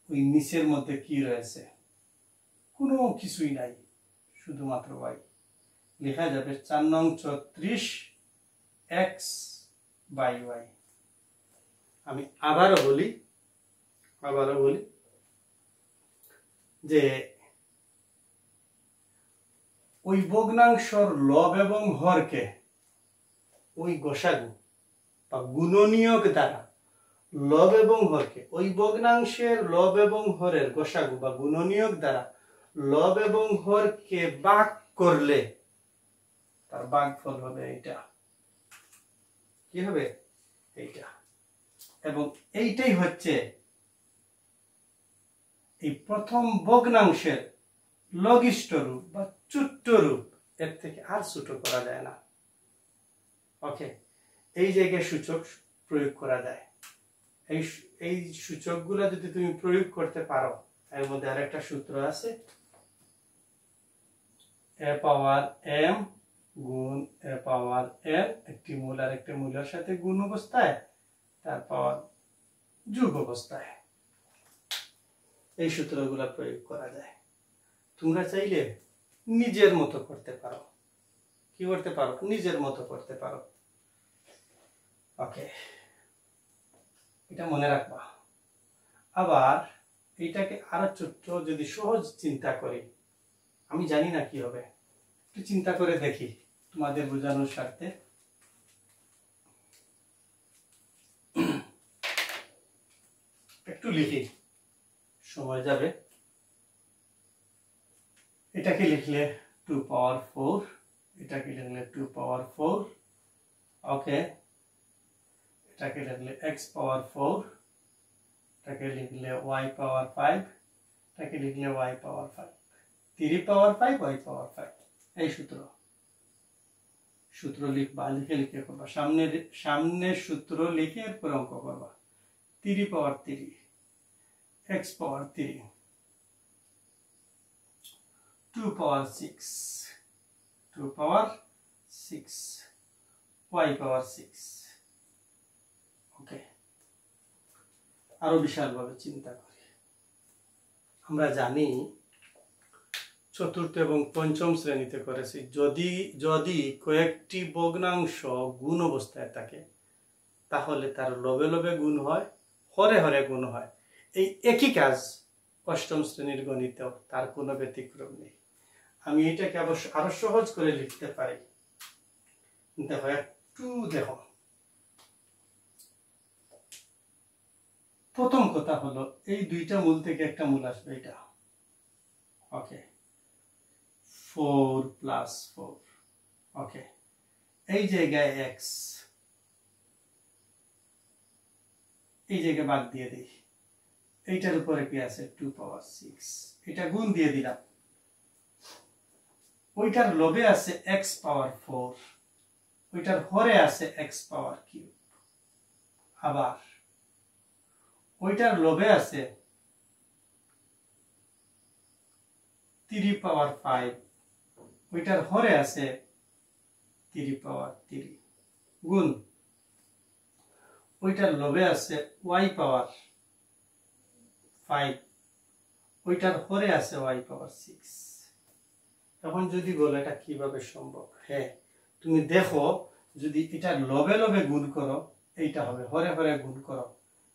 ওই নিচের মধ্যে কি রয়েছে? কোনো কিছুই নাই, শুধুমাত্র y। লেখা যাবে 4 নং 34 x বাই y। আমি আবারও বলি যে ওই ভগ্নাংশর লব এবং হরকে ওই গসাগু বা গুণনীয়ক দ্বারা লব এবং হরকে, ওই ভগ্নাংশের লব এবং হরের গসাগু বা গুণনীয়ক দ্বারা লব এবং হরকে ভাগ করলে তার ভাগফল হবে এইটা। কি হবে? এইটা। এবং এইটাই হচ্ছে এই প্রথম ভগ্নাংশের লঘিষ্ঠ রূপ বা ছোট্ট রূপ। এর থেকে আর ছোট করা যায় না। ওকে, এই জায়গায় সূচক প্রয়োগ করা যায়। এই সূচকগুলো যদি তুমি প্রয়োগ করতে পারো, এর মধ্যে আরেকটা সূত্র আছে, a পাওয়ার m গুণ a পাওয়ার n, একটি মূল আর একটি মূলের সাথে গুণ অবস্থায়, তার পাওয়ার যোগ অবস্থায়। এই সূত্রগুলো প্রয়োগ করা যায়। তোমরা চাইলে নিজের মতো করতে পারো। কি করতে পারো? নিজের মতো করতে পারো। ওকে, এটা মনে রাখবা। আবার এইটাকে আরো ছোট্ট যদি সহজ চিন্তা করি, আমি জানি না কি হবে, একটু চিন্তা করে দেখি তোমাদের বোঝানোর স্বার্থে। একটু লিখি, সময় যাবে। এটাকে লিখলে 2 পাওয়ার 4, এটাকে লিখলে 2 পাওয়ার 4। ওকে, এটাকে লিখলে x পাওয়ার 4, এটাকে লিখলে y পাওয়ার 5, এটাকে লিখলে y পাওয়ার 5, 3 পাওয়ার 5 y পাওয়ার 5। এই সূত্র লিখবা, লিখে করবা, সামনে সূত্র লিখে এরপর অঙ্ক করবা। 3 পাওয়ার 3 x পাওয়ার 3, 2 পাওয়ার 6, 2 পাওয়ার 6, y পাওয়ার 6। ওকে, আরো বিশালভাবে চিন্তা করি। আমরা জানি চতুর্থ এবং পঞ্চম শ্রেণীতে করেছি, যদি কয়েকটি ভগ্নাংশ গুণ অবস্থায় থাকে তাহলে তার লবে লবে গুণ হয়, হরে হরে গুণ হয়। এই একই কাজ অষ্টম শ্রেণীর গণিতেও, তার কোনো ব্যতিক্রম নেই। আমি এটাকে অবশ্য আরো সহজ করে লিখতে পারি। দেখো, একটু দেখো। প্রথম কথা হলো, এই দুইটা মূল থেকে একটা মূল আসবে, এটা। ওকে, 4 প্লাস 4। ওকে, এই জায়গায় x, এই জায়গায় বাদ দিয়ে দিই। এইটার উপরে কি আছে? 2 পাওয়ার 6। এটা গুণ দিয়ে দিলাম। ওইটার লবে আছে x পাওয়ার 4, ওইটার হরে আছে x পাওয়ার কিউব। আবার ওইটার লবে আছে 3 পাওয়ার 5, ওইটার হরে আছে 3 পাওয়ার 3, গুণ ওইটার লবে আছে y পাওয়ার 5, ওইটার হরে আছে y পাওয়ার 6। এখন যদি বলো এটা কিভাবে সম্ভব, হ্যাঁ, তুমি দেখো, যদি এটা লবে লবে গুণ করো এইটা হবে, হরে হরে গুণ করো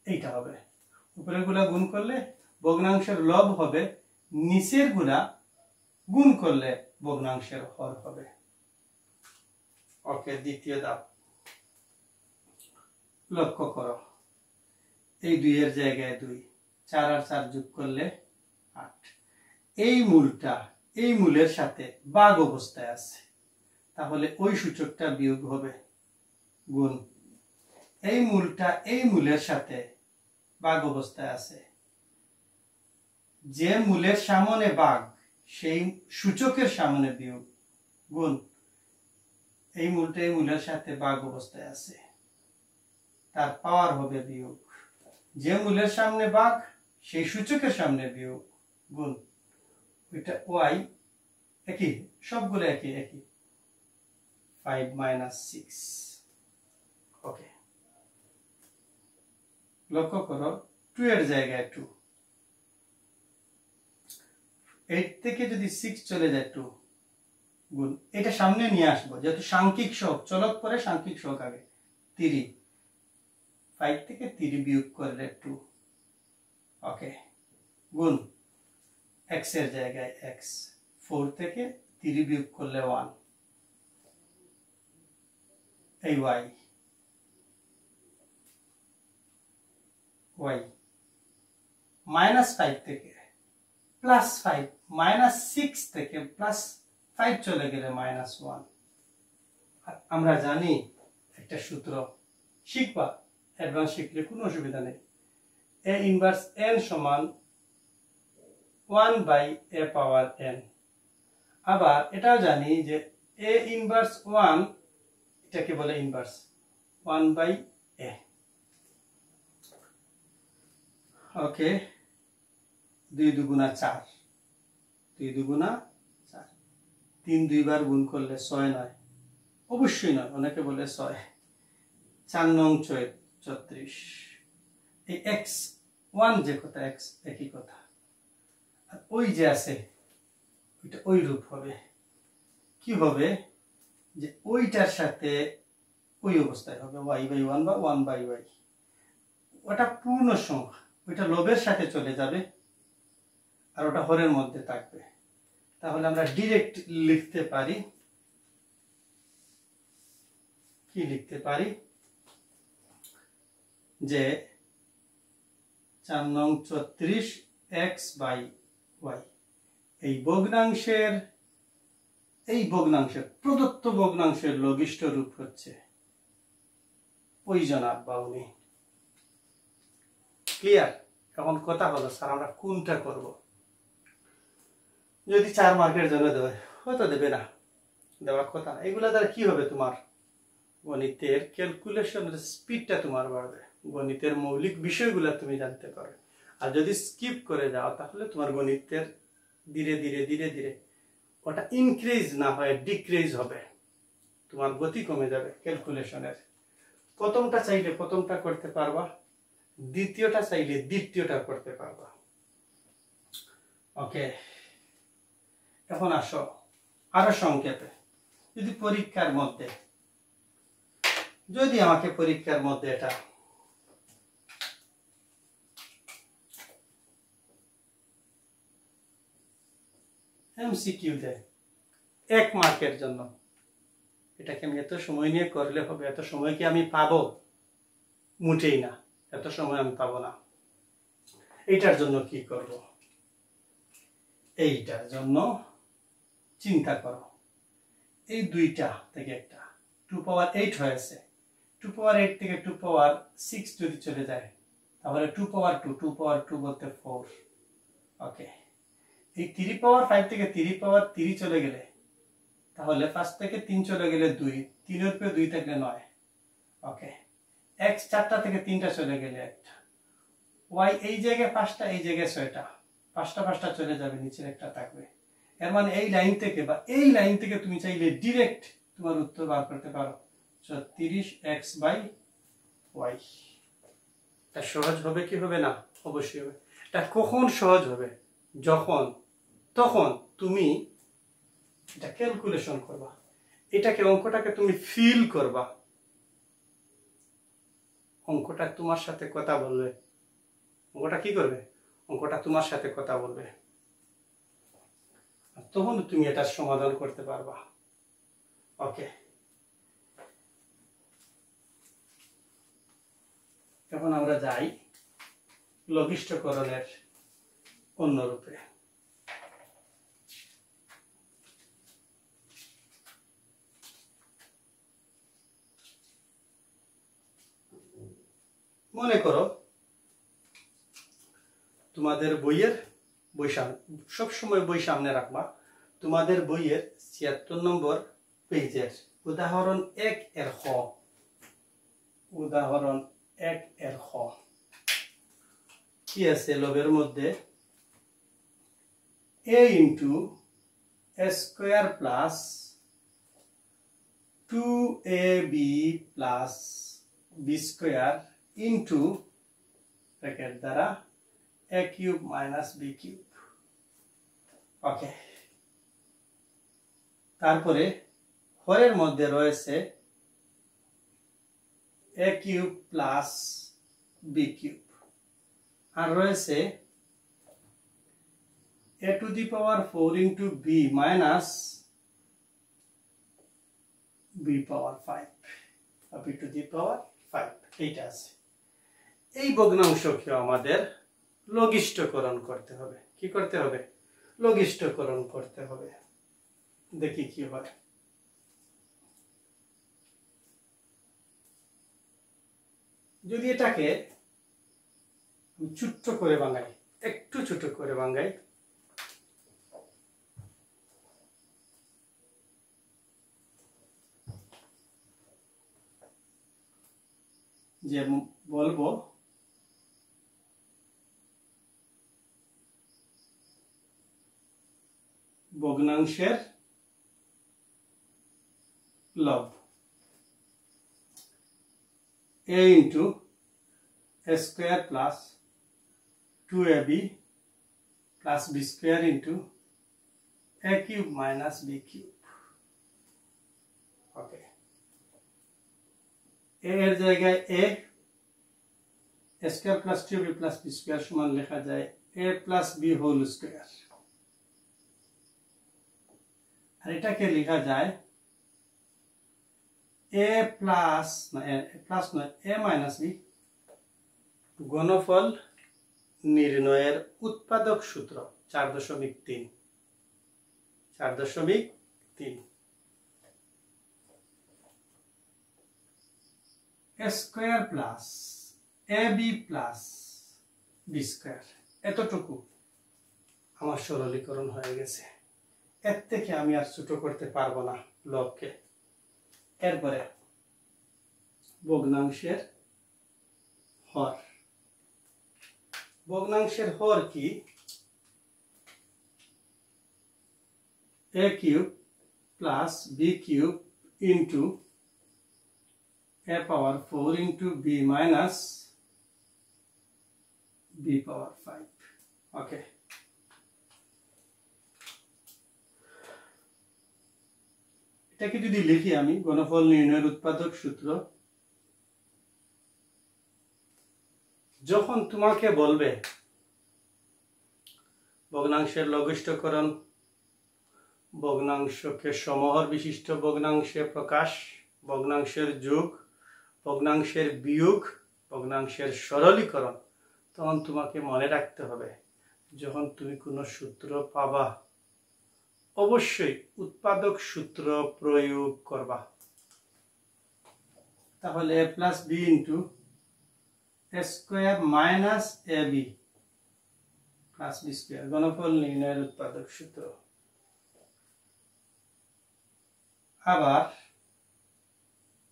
এইটা হবে। উপরের গুলা গুণ করলে ভগ্নাংশের লব হবে, নিচের গুলা গুণ করলে ভগ্নাংশের হর হবে। ওকে, দ্বিতীয় ধাপ। লক্ষ্য করো, এই 2 এর জায়গায় 2, 4 আর 4 যোগ করলে 8। এই মূলটা এই মূলের সাথে ভাগ অবস্থায় আছে, তাহলে ওই সূচকটা বিয়োগ হবে, গুণ এই মূলটা এই মূলের সাথে ভাগ অবস্থায় আছে, যে মূলের সামনে ভাগ সেই সূচকের সামনে বিয়োগ, গুণ এই মূলটা এই মূলের সাথে ভাগ অবস্থায় আছে, তার পাওয়ার হবে বিয়োগ, যে মূলের সামনে ভাগ সেই সূচকের সামনে বিয়োগ, গুণ ওইটা y একই, সবগুলো একই একই, 5 - 6। ওকে, লক্ষ্য করো 2 এর জায়গায় 2, 8 থেকে যদি 6 চলে যায় 2, গুণ এটা সামনে নিয়ে আসবো, যেহেতু সাংখ্যিক সহগ, চলক পরে সাংখ্যিক সহগ আগে, 3, 5 থেকে 3 বিয়োগ করলে 2। ওকে, গুণ x এর জায়গায় x, 4 থেকে 3 বিয়োগ করলে 1, এই y, -5 থেকে +5, -6 থেকে +5 চলে গেলে -1। আমরা জানি একটা সূত্র, শিখবা, অ্যাডভান্স শিখলে কোনো অসুবিধা নেই, a ইনভার্স n সমান 1/a পাওয়ার n। আবার এটাও জানি যে a ইনভার্স 1 এটাকে বলে ইনভার্স 1/a। ওকে, 2 দুগুণা 4, 2 দুগুণা 4, 3 দুইবার গুণ করলে 6 নয়, অবশ্যই নয়, অনেকে বলে 6, 4 নং 34। এই x 1 যে কথা, x একই কথা, আর ওই যে আছে ওইটা ওই রূপ হবে, কি হবে যে ওইটার সাথে ওই অবস্থায় হবে y/1 বা 1/y, ওটা পূর্ণ সংখ্যা, ওইটা লবের সাথে চলে যাবে আর ওটা হরের মধ্যে থাকবে। তাহলে আমরা ডাইরেক্ট লিখতে পারি, কি লিখতে পারি, যে 4 নং 34 x/y, এই ভগ্নাংশের প্রদত্ত ভগ্নাংশের লঘিষ্ঠ রূপ হচ্ছে ওই জনাব বা উনি। ক্লিয়ার? এখন কথা হলো স্যার আমরা কোনটা করব? যদি 4 মার্কের জন্য দেয় হয়তো দেবে না, দেওয়ার কথা না। এগুলা দ্বারা কি হবে, তোমার গণিতের ক্যালকুলেশনের স্পিডটা তোমার বাড়বে, গণিতের মৌলিক বিষয়গুলো তুমি জানতে পারবে। আর যদি স্কিপ করে যাও তাহলে তোমার গণিতের ধীরে ধীরে ধীরে ধীরে ওটা ইনক্রিজ না হয় ডিক্রিজ হবে, তোমার গতি কমে যাবে ক্যালকুলেশনের। প্রথমটা চাইলে প্রথমটা করতে পারবা, দ্বিতীয়টা চাইলে দ্বিতীয়টা করতে পারবা। ওকে, এখন আসো আরো সংক্ষেপে, যদি পরীক্ষার মধ্যে, যদি আমাকে পরীক্ষার মধ্যে এটা এমসিকিউ দেয় 1 মার্কের জন্য, এটাকে আমি এত সময় নিয়ে করলে হবে? এত সময় কি আমি পাবো? মোটেই না, এত সময় আমি পাবো না। এইটার জন্য কি করব? এইটার জন্য চিন্তা করো, এই দুইটা থেকে একটা 2 পাওয়ার 8 হয়েছে, 2 পাওয়ার 8 থেকে 2 পাওয়ার 6 যদি চলে যায় তাহলে 2 পাওয়ার 2 বলতে 4। ওকে, এই 3 পাওয়ার 5 থেকে 3 পাওয়ার 3 চলে গেলে তাহলে 5 থেকে 3 চলে গেলে 2, 3 এর উপরে 2 থাকলে 9। ওকে, x 4টা থেকে 3টা চলে গেলে 1টা, y এই জায়গায় 5টা, এই জায়গায় 6টা, 5টা চলে যাবে, নিচের একটা থাকবে। এর মানে এই লাইন থেকে বা এই লাইন থেকে তুমি চাইলে ডাইরেক্ট তোমার উত্তর বার করতে পারো 34x/y। এটা সহজ হবে কি হবে না? অবশ্যই হবে। এটা কখন সহজ হবে? তখন তুমি এটা ক্যালকুলেশন করবা, এটাকে অঙ্কটাকে তুমি ফিল করবা, অঙ্কটা তোমার সাথে কথা বলবে। অঙ্কটা কি করবে? অঙ্কটা তোমার সাথে কথা বলবে, তখন তুমি এটা সমাধান করতে পারবা। ওকে, এখন আমরা যাই লঘিষ্ঠকরণের অন্য রূপে। মনে করো তোমাদের বইয়ের সবসময় বই সামনে রাখবা। তোমাদের বইয়ের ৭৬ নম্বর পেজের উদাহরণ ১ এর খ, উদাহরণ ১ এর খ কি আছে? লবের মধ্যে a into a square plus 2ab plus b square into bracket দ্বারা a cube minus b cube. Okay, তারপরে হরের মধ্যে রয়েছে a cube plus b cube, আর রয়েছে a to the power 4 into b minus b power 5, b to the power 5। এইটা আছে। এই ভগ্নাংশকে আমাদের লঘিষ্ঠকরণ করতে হবে। কি করতে হবে? লঘিষ্ঠকরণ করতে হবে। দেখি কি হয়। যদি এটাকে ছোট্ট করে বাঙাই, একটু ছোট করে বাঙাই, যে বলবো ভগ্নাংশের লব a into a square plus 2ab plus b square into a cube minus b cube. Okay, a এর জায়গায় a square plus 2ab plus b square সমান লেখা যায় a plus b whole square. আর এটাকে লেখা যায় a প্লাস নয় a মাইনাস b। ঘনফল নির্ণয়ের উৎপাদক সূত্র 4.3 a square plus ab plus b square. এতটুকু আমার সরলীকরণ হয়ে গেছে। এর থেকে আমি আর ছোট করতে পারবো না লবকে। এরপরে ভগ্নাংশের হর। ভগ্নাংশের হর কি? a cube plus b cube into a power 4 into b minus b power 5। ওকে, এটাকে যদি লিখি আমি, ঘনফল নির্ণয়ের উৎপাদক সূত্র, যখন তোমাকে বলবে ভগ্নাংশের লঘিষ্ঠকরণ, ভগ্নাংশকে সমহর বিশিষ্ট ভগ্নাংশে প্রকাশ, ভগ্নাংশের যোগ, ভগ্নাংশের বিয়োগ, ভগ্নাংশের সরলীকরণ, তখন তোমাকে মনে রাখতে হবে যখন তুমি কোনো সূত্র পাবা অবশ্যই উৎপাদক সূত্র প্রয়োগ করবা। তাহলে a plus b into a square minus ab plus b square ঘনফল নির্ণয়ের উৎপাদক সূত্র। আবার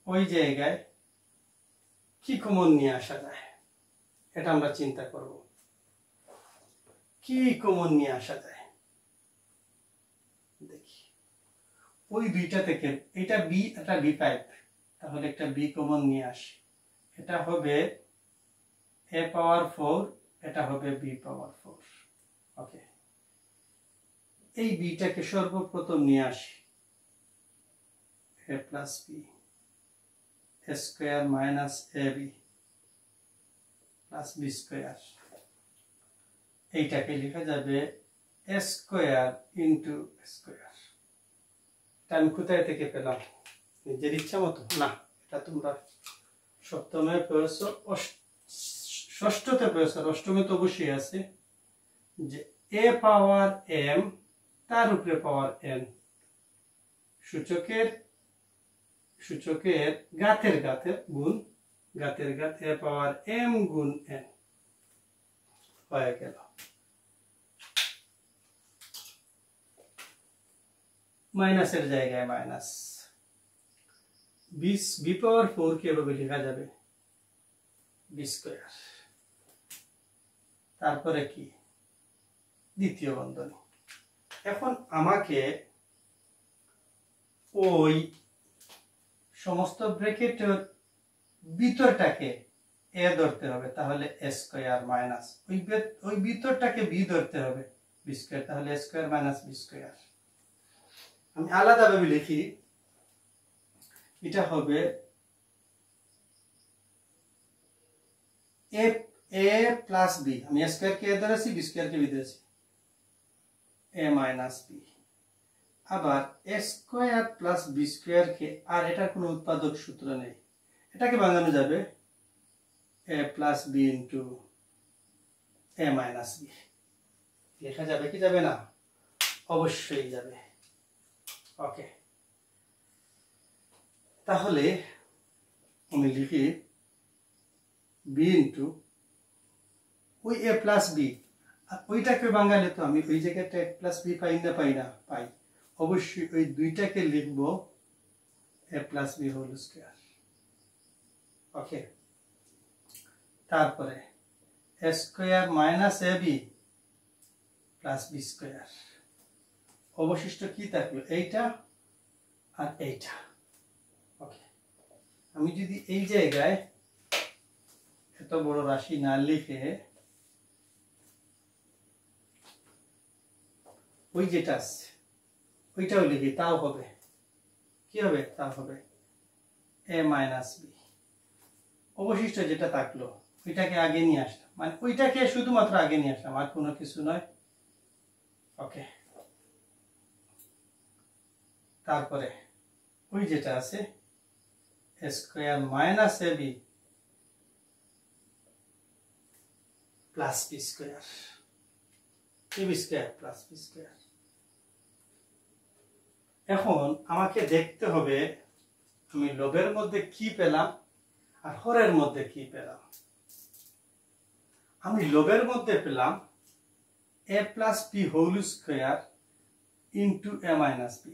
ওই জায়গায় কি কমন নিয়ে আসা যায় এটা আমরা চিন্তা করব। কি কমন নিয়ে আসা যায় দেখি। ওই দুইটা থেকে এটা b, এটা b5, তাহলে একটা b কমন নিয়ে আসি। এটা হবে a পাওয়ার 4, এটা হবে b পাওয়ার 4। ওকে, এই bটাকে সর্বপ্রথম নিয়ে আসি। a plus b a square minus ab plus b square. এইটাকে লেখা যাবে a স্কোয়ার ইন্টু স্কোয়ার। এটা আমি কোথায় থেকে পেলাম? নিজের ইচ্ছা মতো না, এটা তোমরা সপ্তমে পেয়েছো ষষ্ঠতে প্রয়োগ, অষ্টমে তো অবশ্যই আছে যে a পাওয়ার m তার উপরে পাওয়ার n, সূচকের ঘাতের গুণ ঘাতের ঘাত a পাওয়ার m গুণ n হয়ে গেল। মাইনাসের জায়গায় মাইনাস, b পাওয়ার 4 কে এভাবে লেখা যাবে b স্কয়ার। তারপরে কি দ্বিতীয় বন্ধনী। এখন আমাকে ওই সমস্ত ব্র্যাকেটের ভিতরটাকে a ধরতে হবে, তাহলে a স্কয়ার মাইনাস ওই ভিতরটাকে b ধরতে হবে b স্কয়ার, তাহলে a square minus b square. আমি আলাদাভাবে লিখি, এটা হবে a প্লাস b, আমি a স্কয়ার কে a ধরেছি, b স্কয়ার কে b ধরেছি, a মাইনাস b। আবার a square plus b square কে, আর এটার কোনো উৎপাদক সূত্র নেই, এটাকে ভাঙানো যাবে a plus b into a minus b। লেখা যাবে কি যাবে না? অবশ্যই যাবে। ওকে, তাহলে আমি লিখি b ইন্টু ওই a প্লাস b, আর ওইটাকে ভাঙালে তো আমি ওই জায়গাটা a প্লাস b পাই না? পাই। অবশ্যই ওই দুইটাকে লিখব a plus b whole square. Okay, তারপরে a square minus ab plus b square. অবশিষ্ট কি থাকলো? এইটা আর এইটা। ওকে, আমি যদি এই জায়গায় এত বড় রাশি না লিখে ওই যেটা আছে ওইটাও লিখি, তাও হবে কি হবে? তাও হবে a মাইনাস b। অবশিষ্ট যেটা থাকলো ওইটাকে আগে নিয়ে আসলাম, মানে ওইটাকে শুধুমাত্র আগে নিয়ে আসলাম, আর কোনো কিছু নয়। ওকে, তারপরে ওই যেটা আছে a square minus ab plus b square, b square plus b square. এখন আমাকে দেখতে হবে আমি লবের মধ্যে কি পেলাম আর হরের মধ্যে কি পেলাম। আমি লবের মধ্যে পেলাম a plus b whole square into a minus b,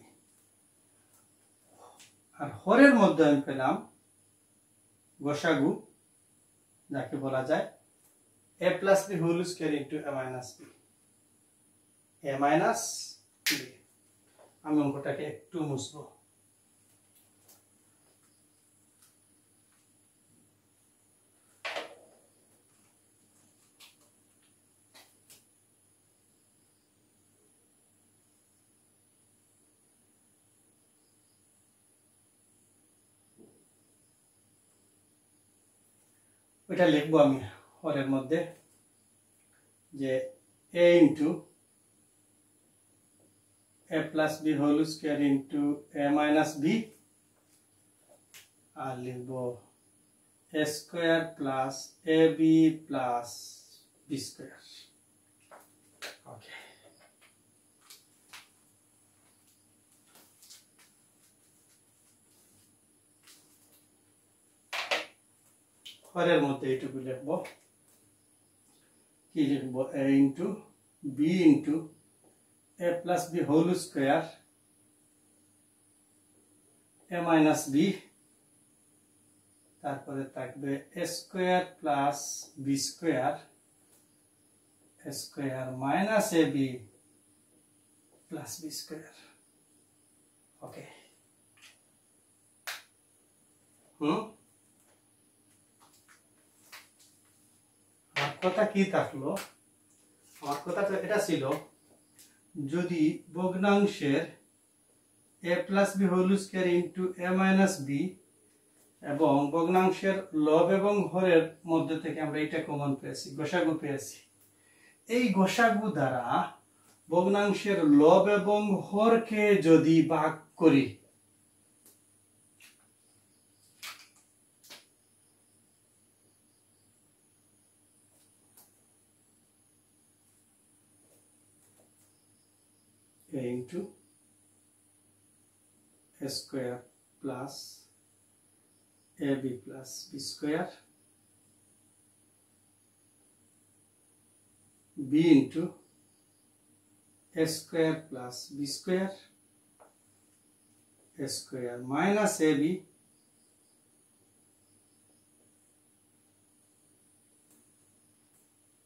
আর হরের মধ্যে আমি পেলাম গসাগু, যাকে বলা যায় a plus b whole square into a minus b, a minus b। আমি অঙ্কটাকে একটু মুছবো। ওইটা লিখবো আমি হরের মধ্যে যে a into a plus b whole square into a minus b, আর লিখবো a square plus ab plus b square. Okay, হরের মধ্যে এইটুকু লিখবো, কি লিখবো? a into b into a plus b whole square a minus b, তারপরে থাকবে a square plus b square a square minus ab plus b square. Okay, আমার কথা কি থাকলো? আমার কথা তো এটা ছিল, যদি ভগ্নাংশের a plus b whole square into a minus b এবং ভগ্নাংশের লব এবং হরের মধ্যে থেকে আমরা এটা কমন পেয়েছি, গসাগু পেয়েছি, এই গসাগু দ্বারা ভগ্নাংশের লব এবং হরকে যদি ভাগ করি, a into a square plus ab plus b square b into a square plus b square a square minus ab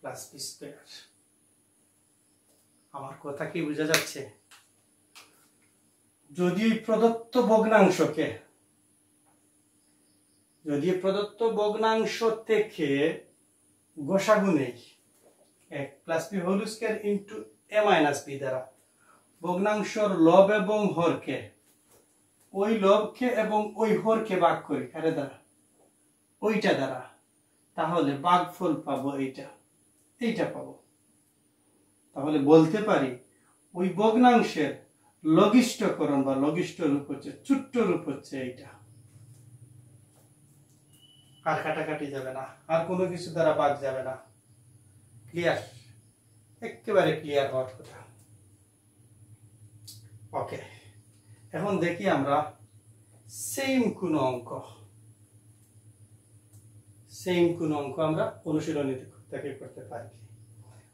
plus b square। আমার কথা কি বোঝা যাচ্ছে? যদি প্রদত্ত ভগ্নাংশ থেকে গসাগু নেই a plus b whole square into a minus b দ্বারা ভগ্নাংশের লব এবং হরকে ওই লবকে এবং ওই হরকে ভাগ করি কারে দ্বারা ওইটা দ্বারা, তাহলে ভাগফল পাবো এইটা পাবো। তাহলে বলতে পারি ওই ভগ্নাংশের লঘিষ্ঠকরণ বা লঘিষ্ঠ রূপ হচ্ছে ছোট্ট রূপ হচ্ছে এইটা। আর কাটাকাটি যাবে না, আর কোনো কিছু দ্বারা ভাগ যাবে না। ক্লিয়ার? একেবারে ক্লিয়ার হওয়ার কথা। ওকে, এখন দেখি আমরা সেম কোন অঙ্ক আমরা অনুশীলনী থেকে করতে পারি।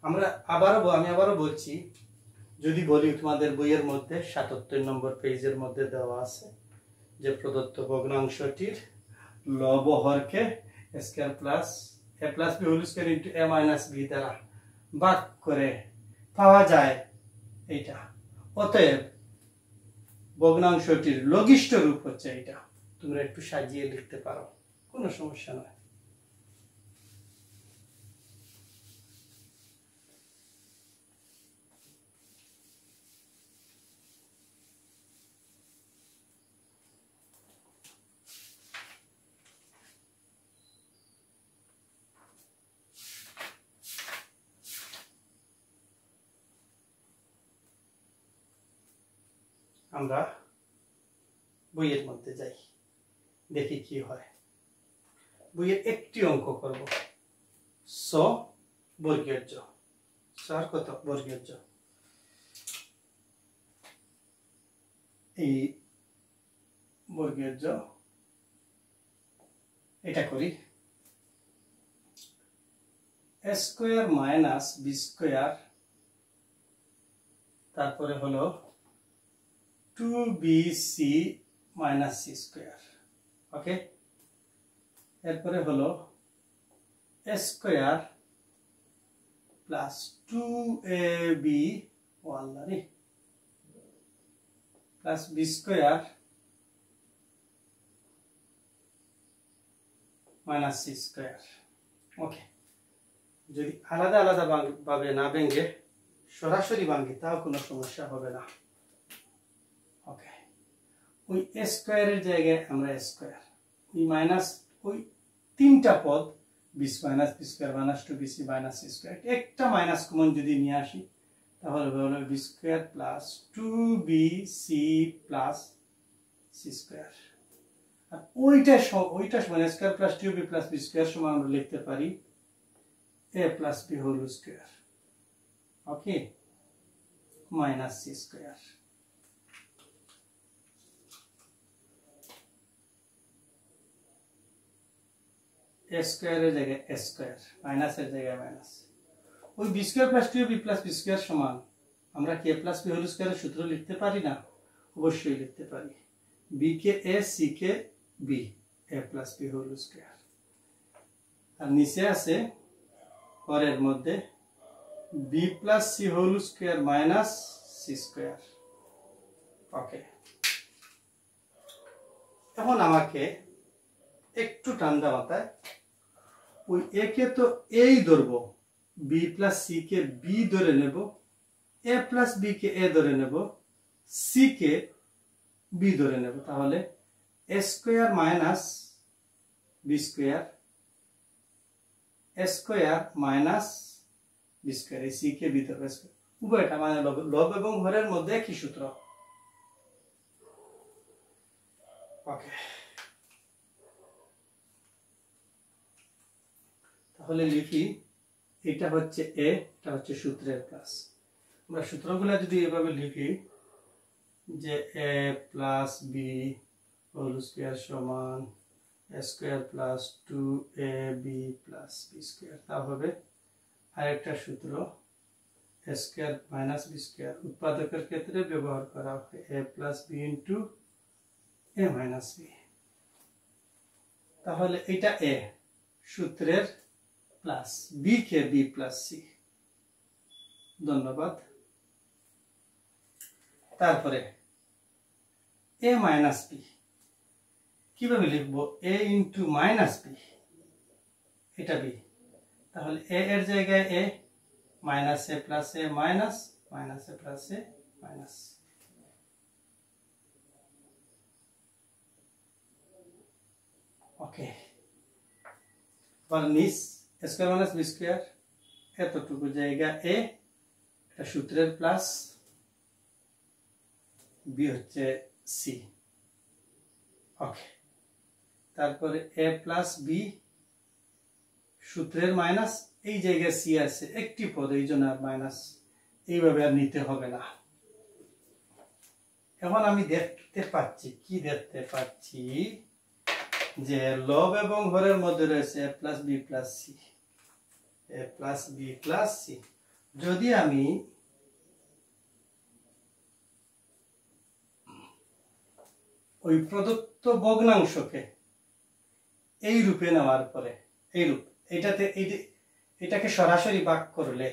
আমি আবারও বলছি, যদি বলি তোমাদের বইয়ের মধ্যে ৭৭ নম্বর পেজের মধ্যে দেওয়া আছে যে প্রদত্ত ভগ্নাংশটির লব হরকে square plus a plus b whole square into a minus b দ্বারা ভাগ করে পাওয়া যায় এইটা, অতএব ভগ্নাংশটির লঘিষ্ঠ রূপ হচ্ছে এইটা। তোমরা একটু সাজিয়ে লিখতে পারো, কোনো সমস্যা নয়। আমরা বইয়ের মধ্যে যাই, দেখি কি হয়। বইয়ের একটি অঙ্ক করব, স বর্গীয় জ। স্যার কত বর্গীয় জ? এই বর্গীয় জ এটা করি a square minus B square, তারপরে হলো 2bc minus c square। ওকে, এরপরে হলো a square plus 2ab plus b square minus c square। ওকে, যদি আলাদা আলাদা ভাবে না ভেঙে সরাসরি ভাঙি তাও কোনো সমস্যা হবে না। ওকে, ওই a স্কয়ারের জায়গায় আমরা a স্কয়ার, ওই মাইনাস ওই তিনটা পদ b minus b square minus 2bc minus c square, একটা মাইনাস কমন যদি নিয়ে আসি তাহলে হলো b square plus 2bc plus c square. আর ওইটা সমান a square plus 2b plus b square সমান আমরা লিখতে পারি a plus b whole square. Okay, minus c square. a স্কয়ারের জায়গায় a স্কয়ার, মাইনাসের জায়গায় মাইনাস। ওই b square plus 2b plus b square সমান আমরা কি a প্লাস b হোল স্কয়ারের সূত্র লিখতে পারি না? অবশ্যই লিখতে পারি। b কে a, c কে b, a plus b whole square. আর নিচে আছে পরের মধ্যে b plus c whole square minus c square. Okay, এখন আমাকে একটু ঠান্ডা মাথায় ওই a কে তো এই ধরবো, b প্লাস c কে b ধরে নেব, a প্লাস b কে a ধরে নেব, c কে b ধরে নেব, তাহলে a square minus b square, a square minus b square, এই c কে b ধরবে, উভয়টা মানে লব এবং হরের মধ্যে একই সূত্র। ওকে, তাহলে লিখি এটা হচ্ছে a, এটা হচ্ছে সূত্রের ক্লাস, আমরা সূত্রগুলো যদি এভাবে লিখি যে a plus B whole square সমান a square plus 2ab plus b square, তা হবে আরেকটা সূত্র a square minus b square. উৎপাদকের ক্ষেত্রে ব্যবহার করা হয় a plus b into a minus b। তাহলে এটা a সূত্রের প্লাস, b কে b প্লাস c। ধন্যবাদ। তারপরে a মাইনাস b কিভাবে লিখবো? a ইন্টু মাইনাস b, এটা b। তাহলে a এর জায়গায় a, minus a plus a minus, minus a plus a minus. Okay, এবার নিচ a square minus b square, এতটুকু জায়গা a, এটা সূত্রের প্লাস, b হচ্ছে c। ওকে, তারপরে a প্লাস b সূত্রের মাইনাস, এই জায়গায় c আছে একটি পদ, এই জন্য আর মাইনাস, এইভাবে আর নিতে হবে না। এখন আমি দেখতে পাচ্ছি, কি দেখতে পাচ্ছি যে লব এবং হরের মধ্যে রয়েছে a plus b plus c, a plus b plus c। যদি আমি ওই প্রদত্ত ভগ্নাংশকে এই রূপে নেওয়ার পরে, এই রূপ, এটাকে সরাসরি ভাগ করলে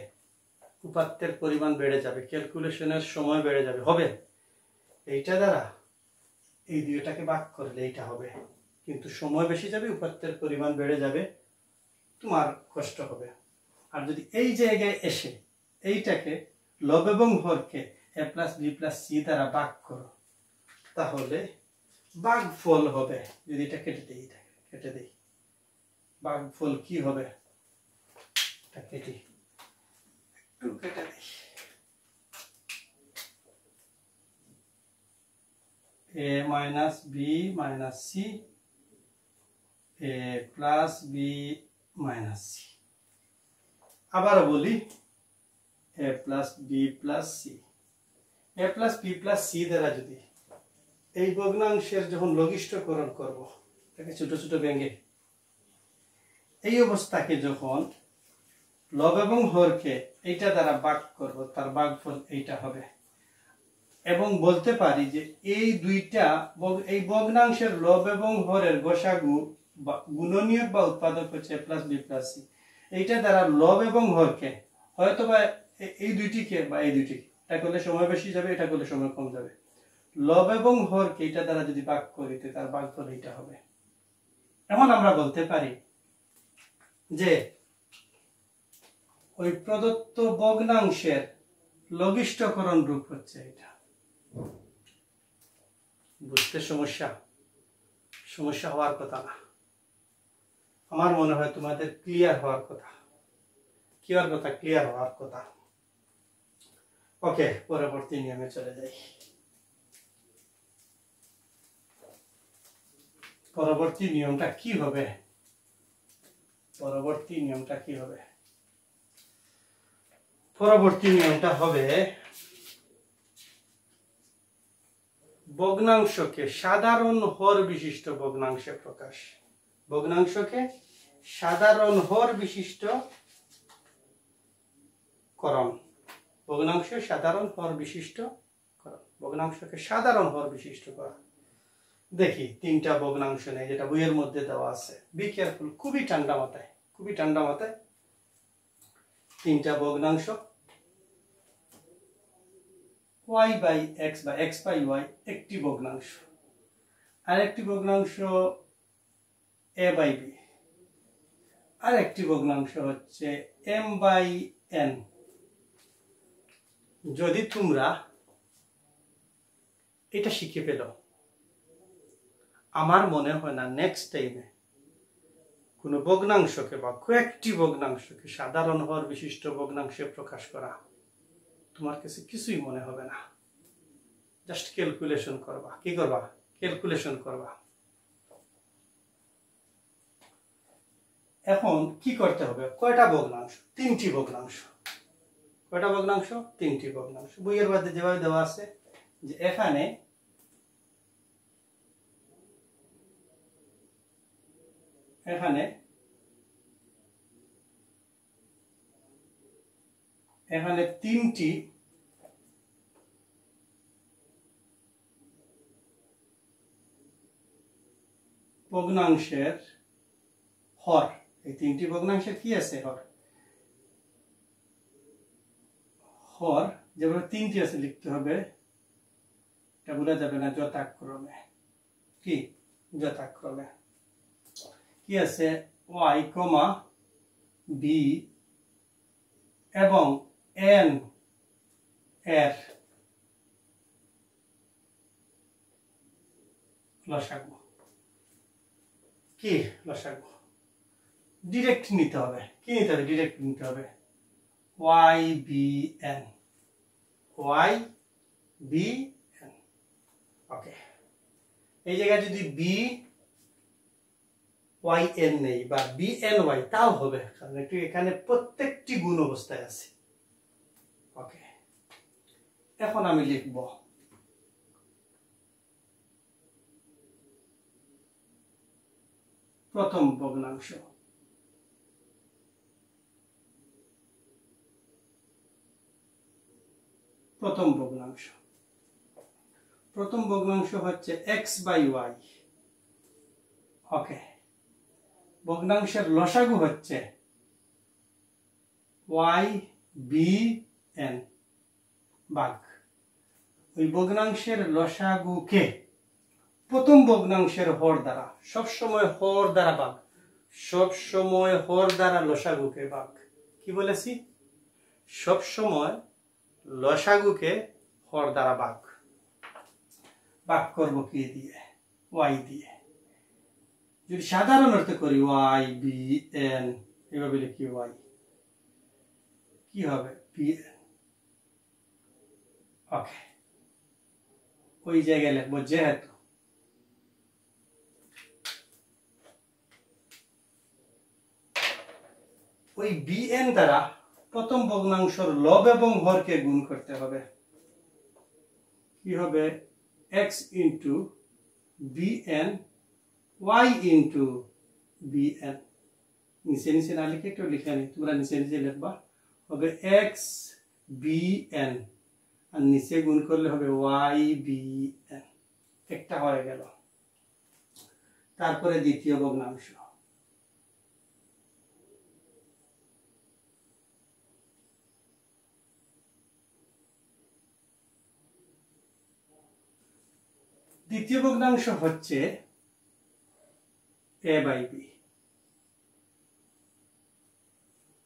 উপাত্তের পরিমাণ বেড়ে যাবে, ক্যালকুলেশনের সময় বেড়ে যাবে। হবে এইটা দ্বারা এই দুইটাকে ভাগ করলে এইটা হবে, কিন্তু সময় বেশি যাবে, উপাত্তের পরিমাণ বেড়ে যাবে, তোমার কষ্ট হবে। আর যদি এই জায়গায় এসে এইটাকে লব এবং হরকে a plus b plus c দ্বারা ভাগ করো, তাহলে ভাগফল হবে, যদি এটা কেটে দেই, কেটে দেই, ভাগফল কি হবে? এটা কেটে একটু কেটে দেই, a minus b minus c, a plus b minus c। আবার বলি a plus b plus c, a plus b plus c দ্বারা যদি এই ভগ্নাংশের যখন লঘিষ্ঠকরণ করব, তাকে ছোট ছোট ভেঙে, এই অবস্থাকে যখন লব এবং হরকে এইটা দ্বারা ভাগ করব, তার ভাগফল এইটা হবে। এবং বলতে পারি যে এই দুইটা, এই ভগ্নাংশের লব এবং হরের গসাগু গুণনীয়ক বা উৎপাদক হচ্ছে a plus b plus c। এইটা দ্বারা লব এবং হরকে, হয়তো বা এই দুইটিকে বা এই দুইটিকে, এটা করলে সময় বেশি যাবে, এটা করলে সময় কম যাবে, লব এবং হরকে এটা দ্বারা যদি ভাগ করিতে, তার ভাগফল এইটা হবে। এখন আমরা বলতে পারি যে ওই প্রদত্ত ভগ্নাংশের লঘিষ্ঠকরণ রূপ হচ্ছে এটা। বুঝতে সমস্যা হওয়ার কথা না, আমার মনে হয় তোমাদের ক্লিয়ার হওয়ার কথা, ক্লিয়ার হওয়ার কথা। ওকে, পরবর্তী নিয়মে চলে যাই। পরবর্তী নিয়মটা কি হবে? পরবর্তী নিয়মটা হবে ভগ্নাংশকে সাধারণ হর বিশিষ্ট ভগ্নাংশে প্রকাশ। ভগ্নাংশকে সাধারণ হর বিশিষ্ট করণ, ভগ্নাংশ সাধারণ হর বিশিষ্ট করণ, ভগ্নাংশকে সাধারণ হর বিশিষ্ট করা। দেখি তিনটা ভগ্নাংশ নেই, যেটা বইয়ের মধ্যে দেওয়া আছে। বি কেয়ারফুল, খুবই ঠান্ডা মাথায়। তিনটা ভগ্নাংশ y বাই x বা x বাই y একটি ভগ্নাংশ, আর একটি ভগ্নাংশ a বাই b, আর একটি ভগ্নাংশ হচ্ছে m বাই n। যদি তোমরা এটা শিখে পেল, আমার মনে হয় না নেক্সট টাইমে কোনো ভগ্নাংশকে বা কয়েকটি ভগ্নাংশকে সাধারণ হর বিশিষ্ট ভগ্নাংশে প্রকাশ করা তোমার কাছে কিছুই মনে হবে না। জাস্ট ক্যালকুলেশন করবা। কি করবা? ক্যালকুলেশন করবা। এখন কি করতে হবে? কয়টা ভগ্নাংশ? তিনটি ভগ্নাংশ। কয়টা ভগ্নাংশ? 3টি ভগ্নাংশ। বইয়ের মধ্যে যেভাবে দেওয়া আছে যে এখানে এখানে এখানে 3টি ভগ্নাংশের হর, এই 3টি ভগ্নাংশের কি আছে? হর। হর যেভাবে 3টি আছে লিখতে হবে, এটা ভুলা যাবে না, যথাক্রমে। কি? যথাক্রমে কি আছে? y, b এবং n এর লসাগু। কি লসাগু? ডিরেক্ট নিতে হবে। কি নিতে হবে? ডিরেক্ট নিতে হবে। y b n, y b n। ওকে, এই জায়গায় যদি b y n নেই বা b n y তাও হবে, কারণ এখানে প্রত্যেকটি গুণ অবস্থায় আছে। ওকে, এখন আমি লিখব প্রথম ভগ্নাংশ। প্রথম ভগ্নাংশ প্রথম ভগ্নাংশ হচ্ছে x/y। ওকে, ভগ্নাংশের লসাগু হচ্ছে y b n ভাগ ওই ভগ্নাংশের লসাগুকে প্রথম ভগ্নাংশের হর দ্বারা, সবসময় হর দ্বারা ভাগ, সবসময় হর দ্বারা লসাগুকে ভাগ। কি বলেছি? সবসময় লসাগুকে হর দ্বারা ভাগ। ভাগ করব কি দিয়ে? y দিয়ে। যদি সাধারণ অর্থে করি y b n, এভাবে লিখি y, কি হবে? b n। ওকে, ওই জায়গায় লিখবো যেহেতু ওই b n দ্বারা প্রথম ভগ্নাংশের লব এবং হরকে গুণ করতে হবে। কি হবে? x into B N y into B N. নিচে নিচে না লিখে একটু লিখে নি, তোমরা নিচে নিচে লিখবা। হবে x বি এন, আর নিচে গুণ করলে হবে y বি এন। একটা হয়ে গেল। তারপরে দ্বিতীয় ভগ্নাংশ। দ্বিতীয় ভগ্নাংশ হচ্ছে a বাই b,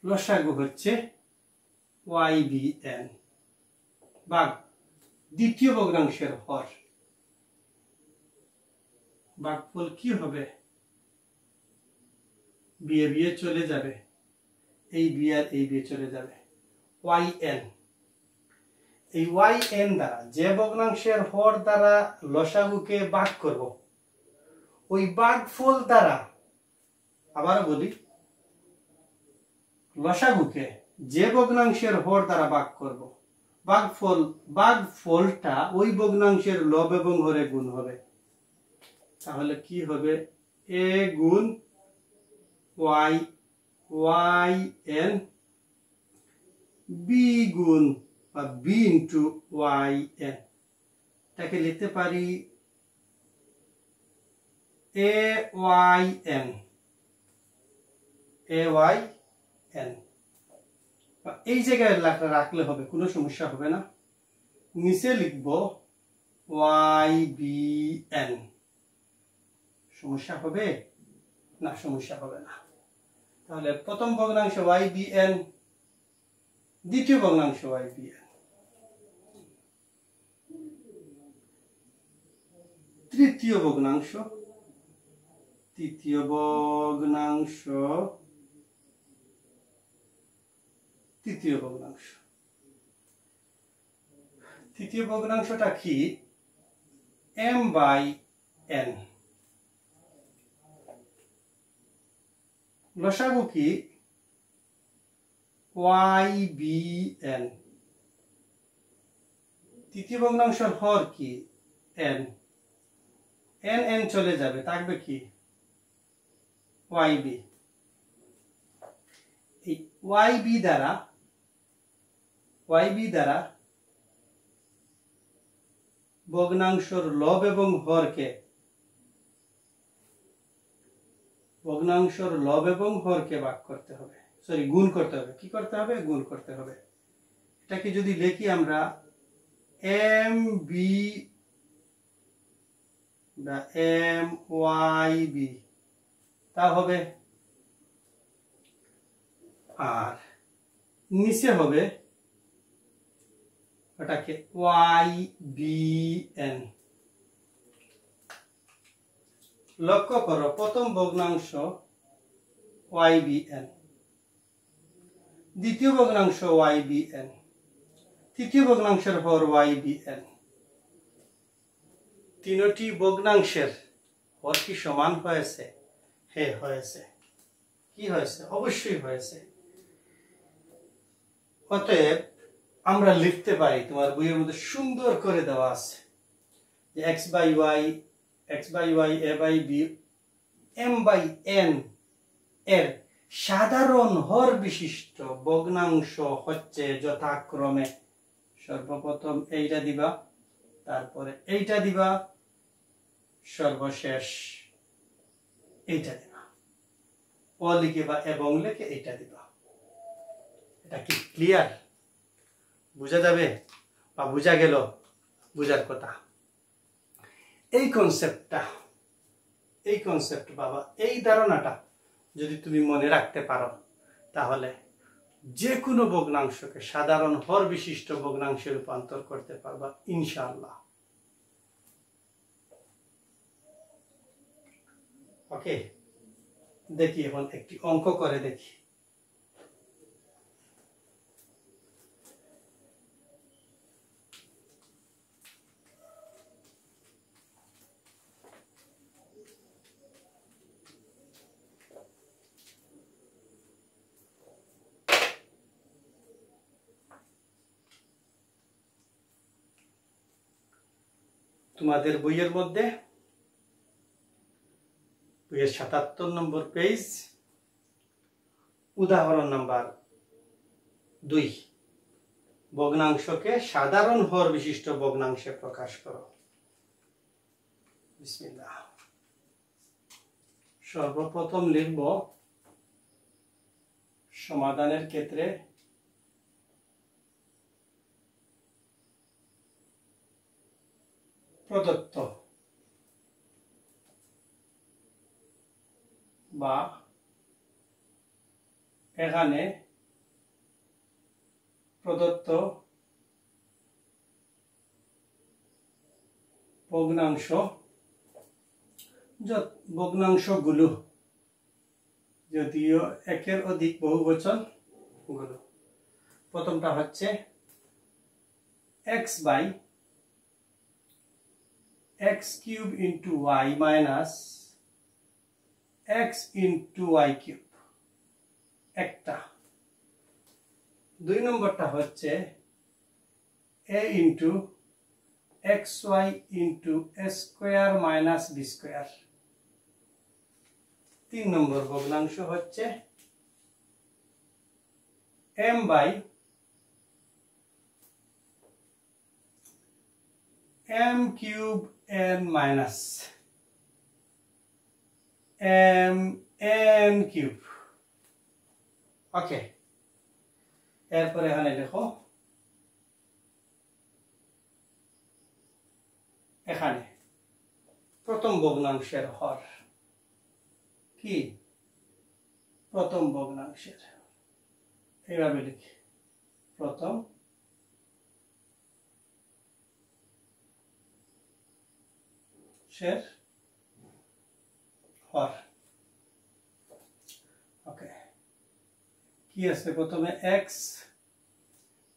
লসাগু হচ্ছে y b n ভাগ দ্বিতীয় ভগ্নাংশের হর। ভাগফল কি হবে? বিয়ে বিয়ে চলে যাবে, এই বিয়ে আর এই বিয়ে চলে যাবে। y n, এই y n দ্বারা যে ভগ্নাংশের হর দ্বারা লসাগুকে ভাগ করব, ওই ভাগফল দ্বারা, আবার বলি, লসাগুকে যে ভগ্নাংশের হর দ্বারা ভাগ করব, ভাগফলটা ওই ভগ্নাংশের লব এবং হরে গুণ হবে। তাহলে কি হবে? a গুণ y, y n, b গুণ বা b ইন্টু y n। তাকে লিখতে পারি a y n, a y n। এই জায়গায় রাখলে হবে, কোনো সমস্যা হবে না। নিচে লিখব y b n। সমস্যা হবে না? সমস্যা হবে না। তাহলে প্রথম ভগ্নাংশ y b n, দ্বিতীয় ভগ্নাংশ y b n, তৃতীয় ভগ্নাংশ, তৃতীয় ভগ্নাংশ, তৃতীয় ভগ্নাংশ। তৃতীয় ভগ্নাংশটা কি? m by n। লসাগু কি? YBN। তৃতীয় ভগ্নাংশের হর কি? n। n চলে যাবে, থাকবে কি? YB। এই YB দ্বারা ভগ্নাংশের লব এবং হরকে ভাগ করতে হবে, সরি গুণ করতে হবে। কি করতে হবে? গুণ করতে হবে। এটাকে যদি লিখি আমরা MB বা MYB, তা হবে। আর নিচে হবে ওটাকে YBN। লক্ষ্য করো, প্রথম ভগ্নাংশ YBN, দ্বিতীয় ভগ্নাংশ YBN, তৃতীয় ভগ্নাংশের হর YBN। তিনটি ভগ্নাংশের হর কি সমান হয়েছে? হ্যাঁ, হয়েছে। কি হয়েছে? অবশ্যই হয়েছে। অতএব আমরা লিখতে পারি, তোমার বইয়ের মধ্যে সুন্দর করে দেওয়া আছে যে x by y a by b m by n এর সাধারণ হর বিশিষ্ট ভগ্নাংশ হচ্ছে যথাক্রমে, সর্বপ্রথম এইটা দিবা, তারপরে এইটা দিবা, সর্বশেষ এইটা দিবা। ও লিখে বা এবং লিখে এইটা দিবা। এটা কি ক্লিয়ার? বুঝা যাবে বা বুঝা গেল? বুঝার কথা। এই কনসেপ্ট বাবা, এই ধারণাটা যদি তুমি মনে রাখতে পারো, তাহলে যে কোনো ভগ্নাংশকে সাধারণ হর বিশিষ্ট ভগ্নাংশে রূপান্তর করতে পারবা ইনশাআল্লাহ। ওকে, দেখি এখন একটি অঙ্ক করে দেখি। তোমাদের বইয়ের মধ্যে বইয়ের ৭৭ নম্বর পেজ, উদাহরণ নাম্বার 2, ভগ্নাংশকে সাধারণ হর বিশিষ্ট ভগ্নাংশে প্রকাশ করো। বিসমিল্লাহ। সর্বপ্রথম লিখব সমাধানের ক্ষেত্রে প্রদত্ত বা এখানে প্রদত্ত ভগ্নাংশগুলো, যদিও একের অধিক বহুবচন গুলো। প্রথমটা হচ্ছে x by x cube into y minus x into y cube, একটা। 2 নম্বরটা হচ্ছে a into xy into a square minus b square। 3 নম্বর ভগ্নাংশ হচ্ছে m by m cube n minus m n cube। ওকে, এরপরে এখানে দেখো, এখানে প্রথম ভগ্নাংশের হর কি? প্রথম ভগ্নাংশের এইভাবে লিখি, প্রথম শের হর। ওকে, কি আছে? প্রথমে x,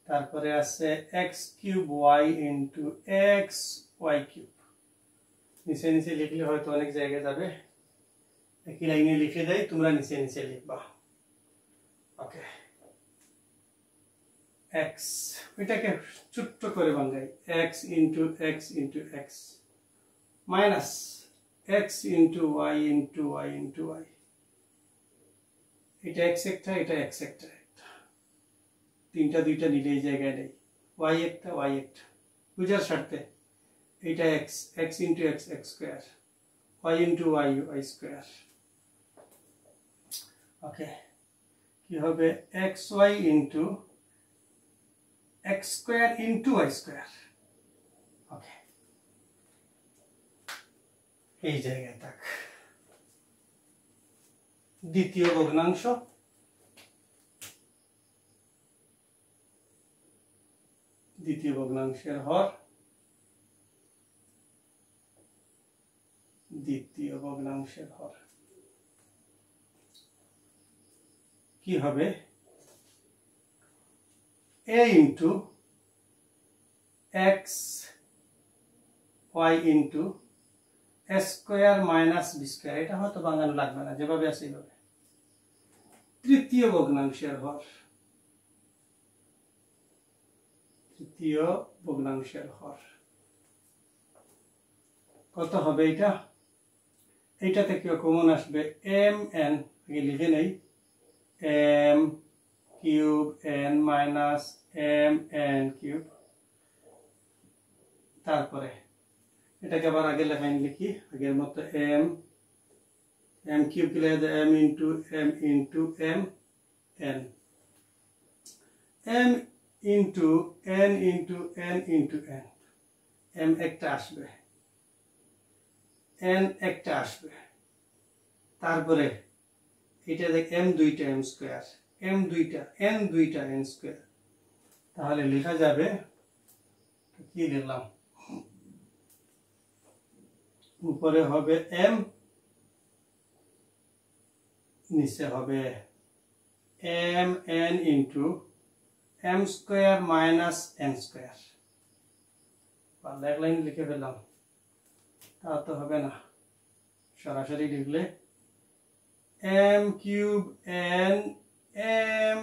তারপরে আছে x cube y into x y cube. নিচে নিচে লিখলে হয়তো অনেক জায়গায় যাবে, একই লাইনে লিখে দেয়, তোমরা নিচে নিচে লিখবা। ওকে, x, এটাকে ছোট্ট করে ভাঙাই, x into x into x minus x into y into y into y। এটা x একটা, এটা x একটা, তিনটা দুইটা নিলে এই জায়গায় নেই, y একটা y একটা, বুঝার স্বার্থে এটা x, x into x x square, y into y y square. Okay, কি হবে xy into x square into y square. Okay, এই জায়গায় থাক। দ্বিতীয় ভগ্নাংশ, দ্বিতীয় ভগ্নাংশের হর, দ্বিতীয় ভগ্নাংশের হর কি হবে a into x y into a square minus b square. এটা হয়তো বাঙানো লাগবে না, যেভাবে আছে এইভাবে। তৃতীয় ভগ্নাংশের হর, তৃতীয় ভগ্নাংশের হর কত হবে? এটা এইটা থেকে কমন আসবে m n, আগে লিখে নেই, m cube n minus m n cube, তারপরে এটাকে আবার আগে লেখাই লিখি আগের মতো, m কিউব কি লেখা যায়, m into m into m n, m into n into n into n, m একটা আসবে, n একটা আসবে, তারপরে এটা দেখ m দুইটা m স্কয়ার, m দুইটা n দুইটা n স্কয়ার, তাহলে লেখা যাবে, কি লিখলাম, উপরে হবে m, নিচে হবে m n into m square minus n square. এক লাইন লিখে ফেললাম, তা তো হবে না, সরাসরি লিখলে m cube n m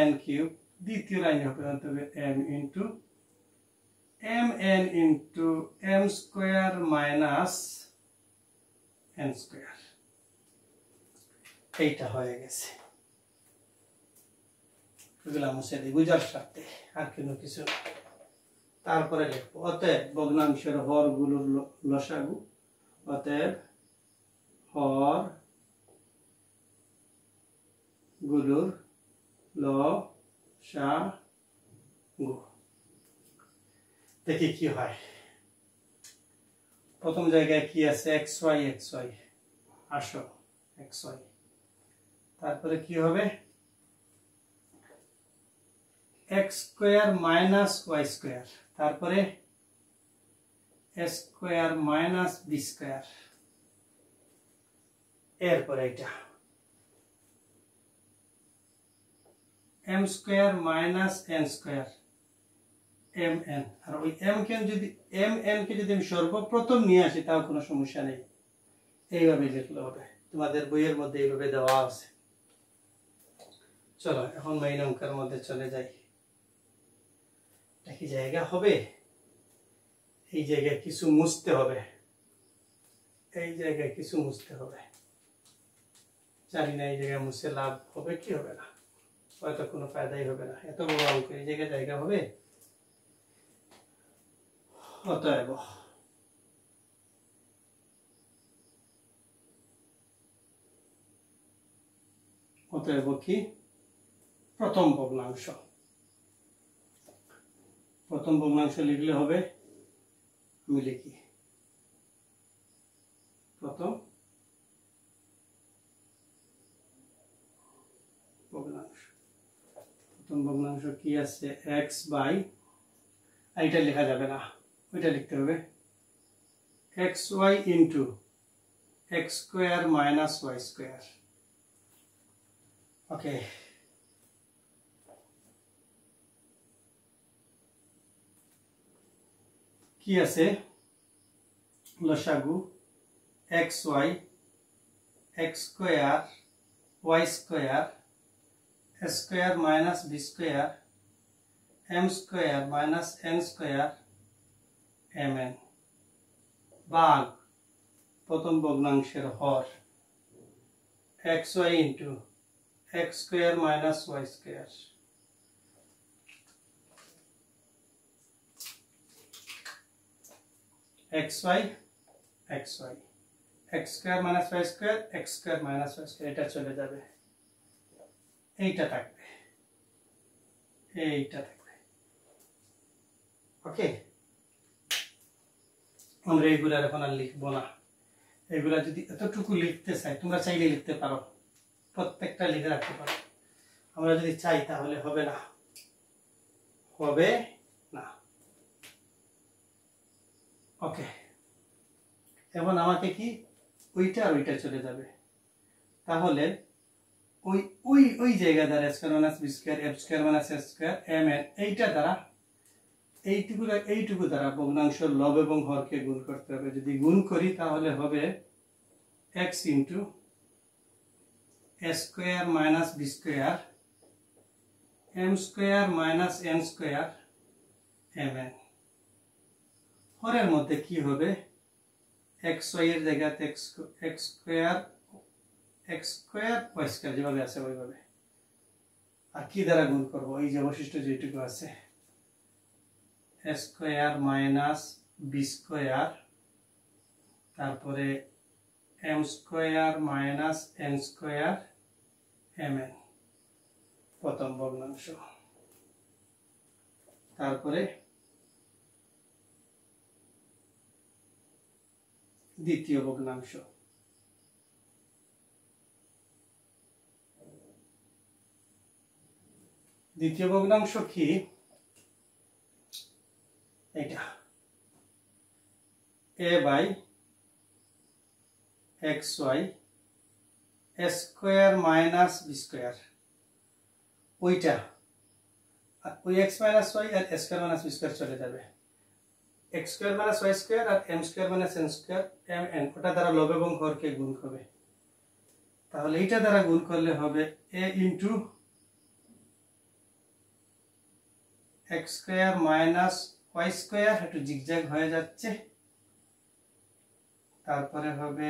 n cube, দ্বিতীয় লাইনে হবে m into m n into m square minus n square. এইটা হয়ে গেছে, এগুলা মুছে দিই বুঝার স্বার্থে, আর কোনো কিছু না। তারপরে লিখবো অতএব ভগ্নাংশের হর গুলোর লসাগু, অতএব হর গুলোর লসাগু। দেখি কি হয়। প্রথম জায়গায় কি আছে, xy xy, আসো xy, তারপরে কি হবে x square minus y square, তারপরে a square minus b square, এরপরে এটা m square minus n square mn, আর ওই m কে যদি আমি সর্বপ্রথম নিয়ে আসি তাও কোনো সমস্যা নেই, এইভাবে লিখলে হবে, তোমাদের বইয়ের মধ্যে এইভাবে দেওয়া আছে। চলো এখন মেইন অঙ্কের মধ্যে চলে যাই। কি জায়গা হবে, এই জায়গায় কিছু মুছতে হবে, এই জায়গায় কিছু মুছতে হবে, জানি না এই জায়গায় মুছে লাভ হবে কি হবে না, হয়তো কোনো ফায়দাই হবে না, এত বড় অঙ্ক এই জায়গায় জায়গা হবে। অতএব অতএব কি প্রথম ভগ্নাংশ, প্রথম ভগ্নাংশ লিখলে হবে, আমি লিখি প্রথম ভগ্নাংশ, প্রথম ভগ্নাংশ কি আছে, x বাই, এইটা লেখা যাবে না, ওইটা লিখতে হবে xy into x square minus y square. Okay, কি আছে লসাগু xy x square y square a square minus b square M square minus N square M N ভাগ প্রথম ভগ্নাংশের হর X Y into X square minus Y square X Y X Y X square minus Y square X square minus Y square, এটা চলে যাবে, এইটা থাকবে, এইটা থাকবে। ওকে, আমরা এইগুলার এখন আর লিখবো না। এগুলা যদি এতটুকু লিখতে চাই তোমরা চাইলে লিখতে পারো, প্রত্যেকটা লিখে রাখতে পারো। আমরা যদি চাই তাহলে হবে না, হবে না। ওকে, এখন আমাকে কি ওইটা আর ওইটা চলে যাবে, তাহলে ওই ওই ওই জায়গা দ্বারা square minus B square F square minus S square M N এইটা দ্বারা এইটুকু দ্বারা ভগ্নাংশ লব এবং হরকে গুণ করতে হবে। যদি গুণ করি তাহলে হবে x into A square minus B square M square minus N square M N. হরের মধ্যে কি হবে, এক্স ওয়াই এর জায়গাতে এক্স স্কয়ার ওয়াই স্কয়ার যেভাবে আছে ওইভাবে। আর কি দ্বারা গুণ করব, এই যে অবশিষ্ট যেটুকু আছে A square minus B square তারপরে M square minus N square M N প্রথম ভগ্নাংশ, তারপরে দ্বিতীয় ভগ্নাংশ, দ্বিতীয় ভগ্নাংশ কি এটা a by x y a square minus B square, ওইটা ওই এক্স মাইনাস ওয়াই আর a square minus B square চলে যাবে, x square minus Y square আর m square minus N square M n, ওটা দ্বারা লব এবং হরকে গুণ হবে। তাহলে এইটা দ্বারা গুণ করলে হবে a into X square minus Y square, একটু জিগজ্যাগ হয়ে যাচ্ছে, তারপরে হবে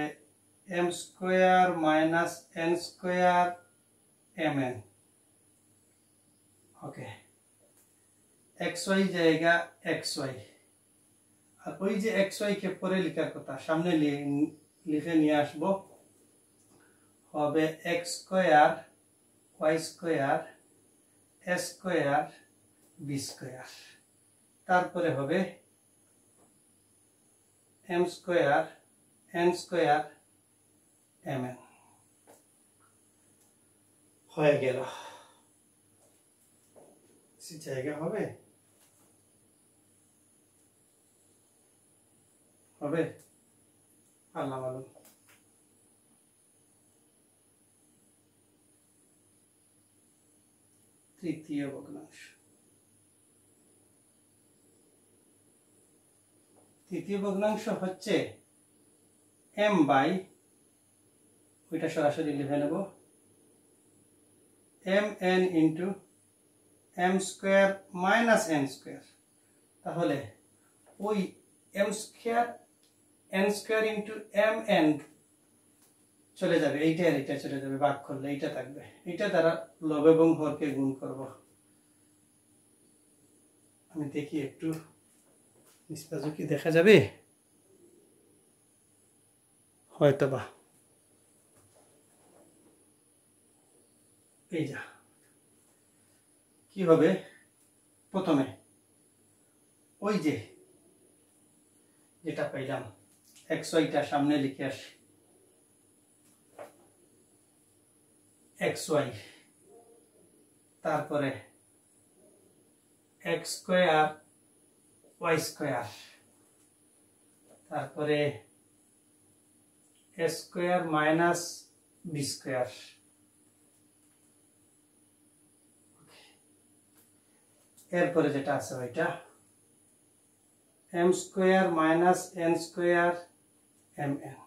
M square minus N square M N. Okay, X Y জায়গা এক্স ওয়াই, আর ওই যে এক্স ওয়াই কে পরে লেখার কথা সামনে লিখে নিয়ে আসবো, হবে x square y square a square B square, তারপরে হবে M square n square M n. হয়ে গেল, জায়গা হবে হবে আল্লাহ মালুম। তৃতীয় ভগ্নাংশ, তৃতীয় ভগ্নাংশ হচ্ছে এম বাই, ওইটা সরাসরি লিখে নেব, m n into m square minus N square, তাহলে ওই m square n square into m n চলে যাবে, এইটা আর এইটা চলে যাবে, ভাগ করলে এইটা থাকবে, এইটা দ্বারা লব এবং হরকে গুণ করব। আমি দেখি একটু নিষ্পাজু কি দেখা যাবে, হয়তো বা এই যা কি হবে, প্রথমে ওই যে যেটা পাইলাম এক্স ওয়াইটা সামনে লিখে আসি, এক্স ওয়াই, তারপরে এক্স স্কয়ার ওয়াই স্কয়ার, তারপরে a square minus B square, এরপরে যেটা আছে ওইটা m square minus N square M n,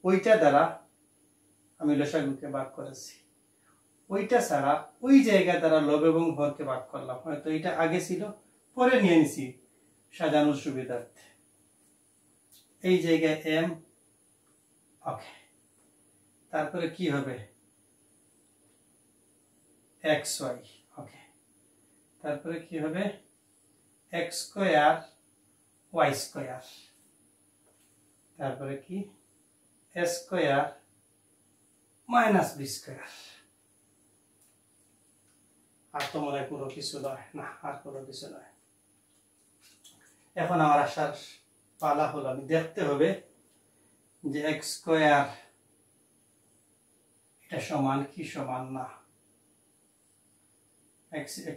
ওইটা দ্বারা আমি লসাগুকে ভাগ করেছি, ওইটা ছাড়া ওই জায়গা দ্বারা লব এবং হরকে ভাগ করলাম। হয়তো এটা আগে ছিল, পরে নিয়ে নিছি সাজানোর সুবিধার্থে। এই জায়গায় m, ওকে। তারপরে কি হবে xy, ওকে। তারপরে কি হবে x স্কয়ার y স্কয়ার, তারপরে কি a square minus b square. আর তো মনে কোনো কিছু নয়, না আর কোনো কিছু নয়। এখন আমার আসার পালা হলো, আমি দেখতে হবে যে x স্কয়ার এটা সমান কি সমান না।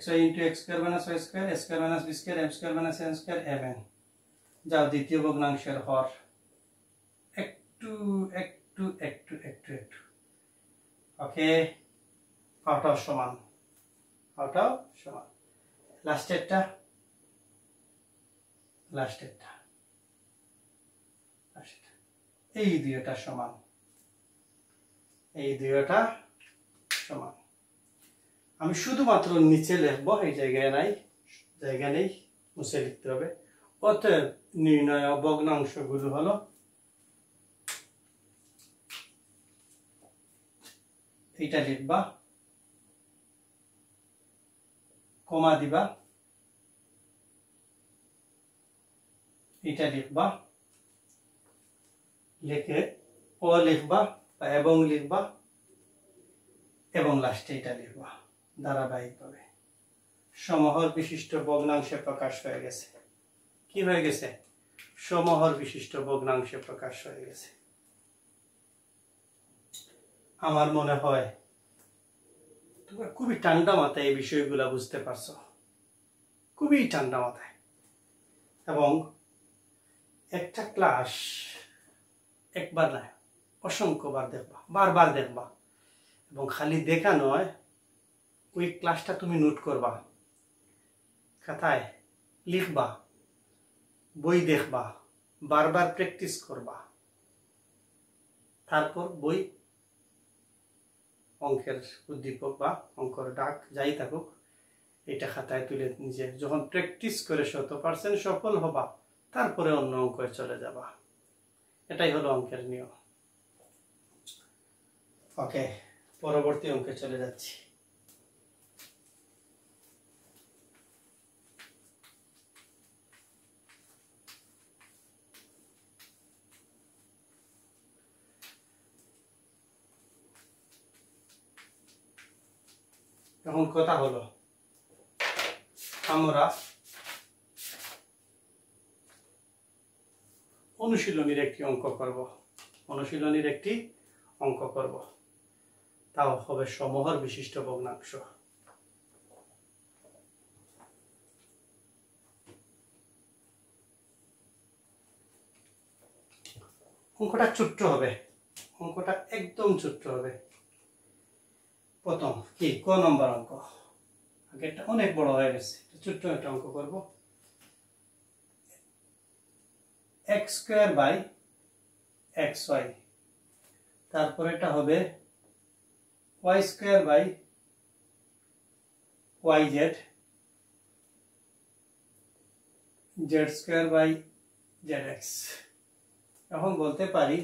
xy into x square minus y square, a square minus b square, m square minus n square, mn। যাও দ্বিতীয় ভগ্নাংশের হর একটু একটু একটু একটু একটু, ওকে। হরটাও সমান, হরটাও সমান। লাস্টেরটা এই দুইটা সমান, এই দুইটা সমান। আমি শুধুমাত্র নিচে লিখবো, এই জায়গায় নাই, জায়গা নেই, মুছে লিখতে হবে। অতএব নির্ণয় ভগ্নাংশগুলো হলো এইটা লিখবা, কমা দিবা, এটা লিখবা, লিখে ও লিখবা এবং লিখবা, এবং লাস্টে এটা লিখবা ধারাবাহিকভাবে। সমহর বিশিষ্ট ভগ্নাংশে প্রকাশ হয়ে গেছে। কি হয়ে গেছে? সমহর বিশিষ্ট ভগ্নাংশে প্রকাশ হয়ে গেছে। আমার মনে হয় তোমরা খুবই ঠান্ডা মাথায় এই বিষয়গুলো বুঝতে পারছো, খুবই ঠান্ডা মাথায়। এবং একটা ক্লাস একবার নয়, অসংখ্যবার দেখবা, বারবার দেখবা। এবং খালি দেখা নয়, ওই ক্লাসটা তুমি নোট করবা, খাতায় লিখবা, বই দেখবা, বারবার প্র্যাকটিস করবা। তারপর বই, অঙ্কের উদ্দীপক বা অঙ্কের ডাক যাই থাকুক, এটা খাতায় তুলে নিজে যখন প্র্যাকটিস করে 100% সফল হবা, তারপরে অন্য অঙ্কে চলে যাবা। এটাই হলো অঙ্কের নিয়ম। ওকে, পরবর্তী অঙ্কে চলে যাচ্ছি। এখন কথা হলো, আমরা অনুশীলনীর একটি অঙ্ক করব। অনুশীলনীর একটি অঙ্ক করব, তাও হবে সমহর বিশিষ্ট ভগ্নাংশ। অঙ্কটা ছোট্ট হবে, অঙ্কটা একদম ছোট্ট হবে। প্রথম কি ক নম্বর অঙ্ক, আগেরটা অনেক বড় হয়ে গেছে, ছোট্ট একটা অঙ্ক করব। x স্কয়ার বাই xy, তারপর এটা হবে y square by yz, z square by zx। এখন বলতে পারি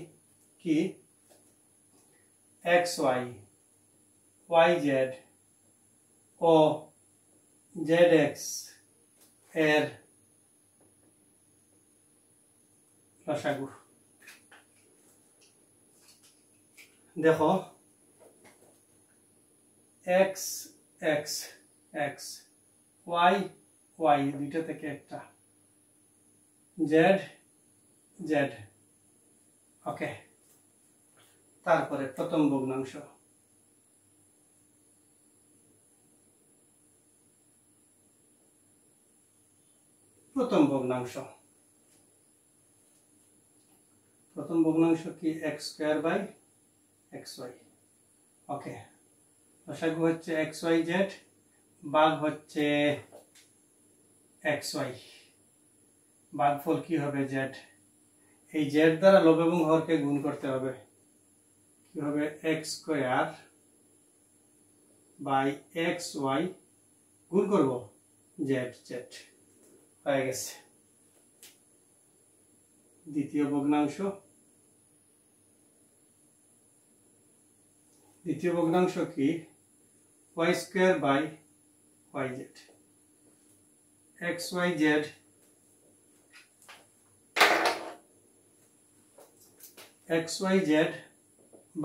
কি xy, yz ও zx এর লসাগু। দেখো x x x, y y দুইটা থেকে একটা, z z, ওকে। তারপরে প্রথম ভগ্নাংশ, প্রথম ভগ্নাংশ কি x স্কয়ার বাই xy, ওকে। লসাগু হচ্ছে xyz, ভাগ হচ্ছে xy, ভাগফল কি হবে z। এই z দ্বারা লব এবং হরকে গুণ করতে হবে, কি হবে x square by x y গুণ করব জেড জেড হয়ে গেছে। দ্বিতীয় ভগ্নাংশ কি y square by y z x y z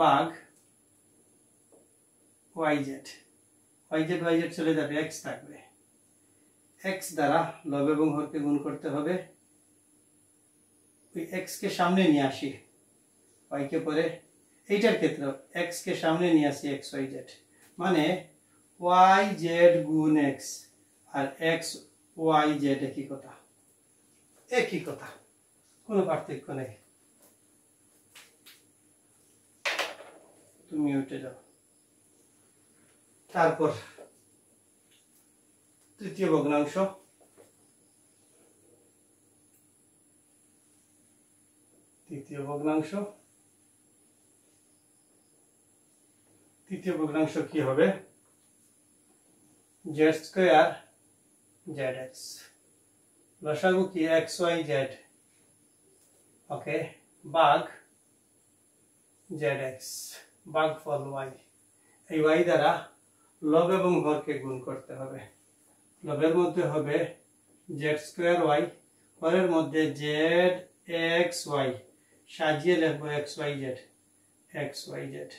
ভাগ ওয়াই জেড চলে যাবে, এক্স থাকবে। এক্স দ্বারা লব এবং হরকে গুণ করতে হবে। ওই এক্স কে সামনে নিয়ে আসি, ওয়াই কে পরে, এইটার ক্ষেত্রে এক্স কে সামনে নিয়ে আসি, এক্স ওয়াই জেড মানে ওয়াই জেড গুণ এক্স আর এক্স ওয়াই জেড একই কথা, কোনো পার্থক্য নেই। তুমি উঠে যাও। তারপর তৃতীয় ভগ্নাংশ কি হবে? জেড স্কোয়ার জেড এক্স, লসাগু কি এক্স ওয়াই জেড, ওকে, ভাগ জেড এক্স ভাগফল ওয়াই। এই ওয়াই দ্বারা লব এবং হরকে গুণ করতে হবে। লবের মধ্যে হবে জেড স্কোয়ার ওয়াই, হরের মধ্যে জেড এক্স ওয়াই, সাজিয়ে লিখবো এক্স ওয়াই জেড,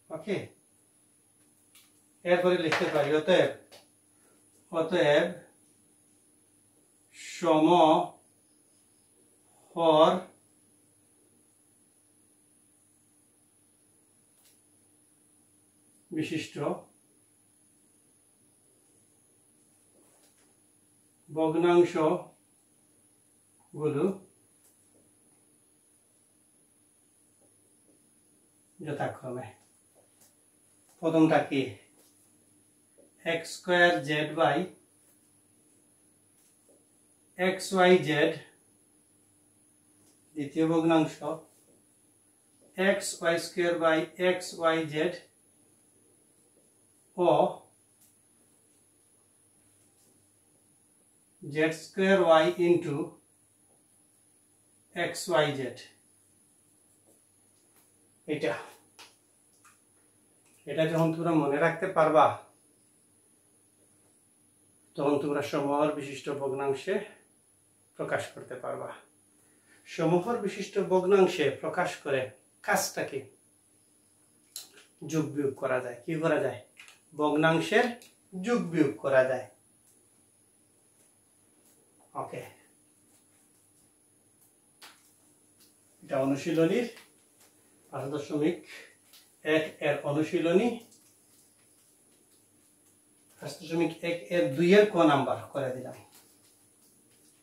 ওকে। এরপরে লিখতে পারি অতএব সম হর বিশিষ্ট ভগ্নাংশ গুলো যথাক্রমে, প্রথমটা কি x square z by x y z, দ্বিতীয় ভগ্নাংশ x y square by x y z ও z square y into x y z. এটা যখন তোমরা মনে রাখতে পারবা তখন তোমরা সমহর বিশিষ্ট ভগ্নাংশে প্রকাশ করতে পারবা। সমহর বিশিষ্ট ভগ্নাংশে প্রকাশ করে কাজটা কি? যোগ বিয়োগ করা যায়। কি করা যায়? ভগ্নাংশের যোগ বিয়োগ করা যায়, ওকে। এটা অনুশীলনীর 5.1 এর অনুশীলনী 5.1 এর 2 এর ক নাম্বার করে দিলাম।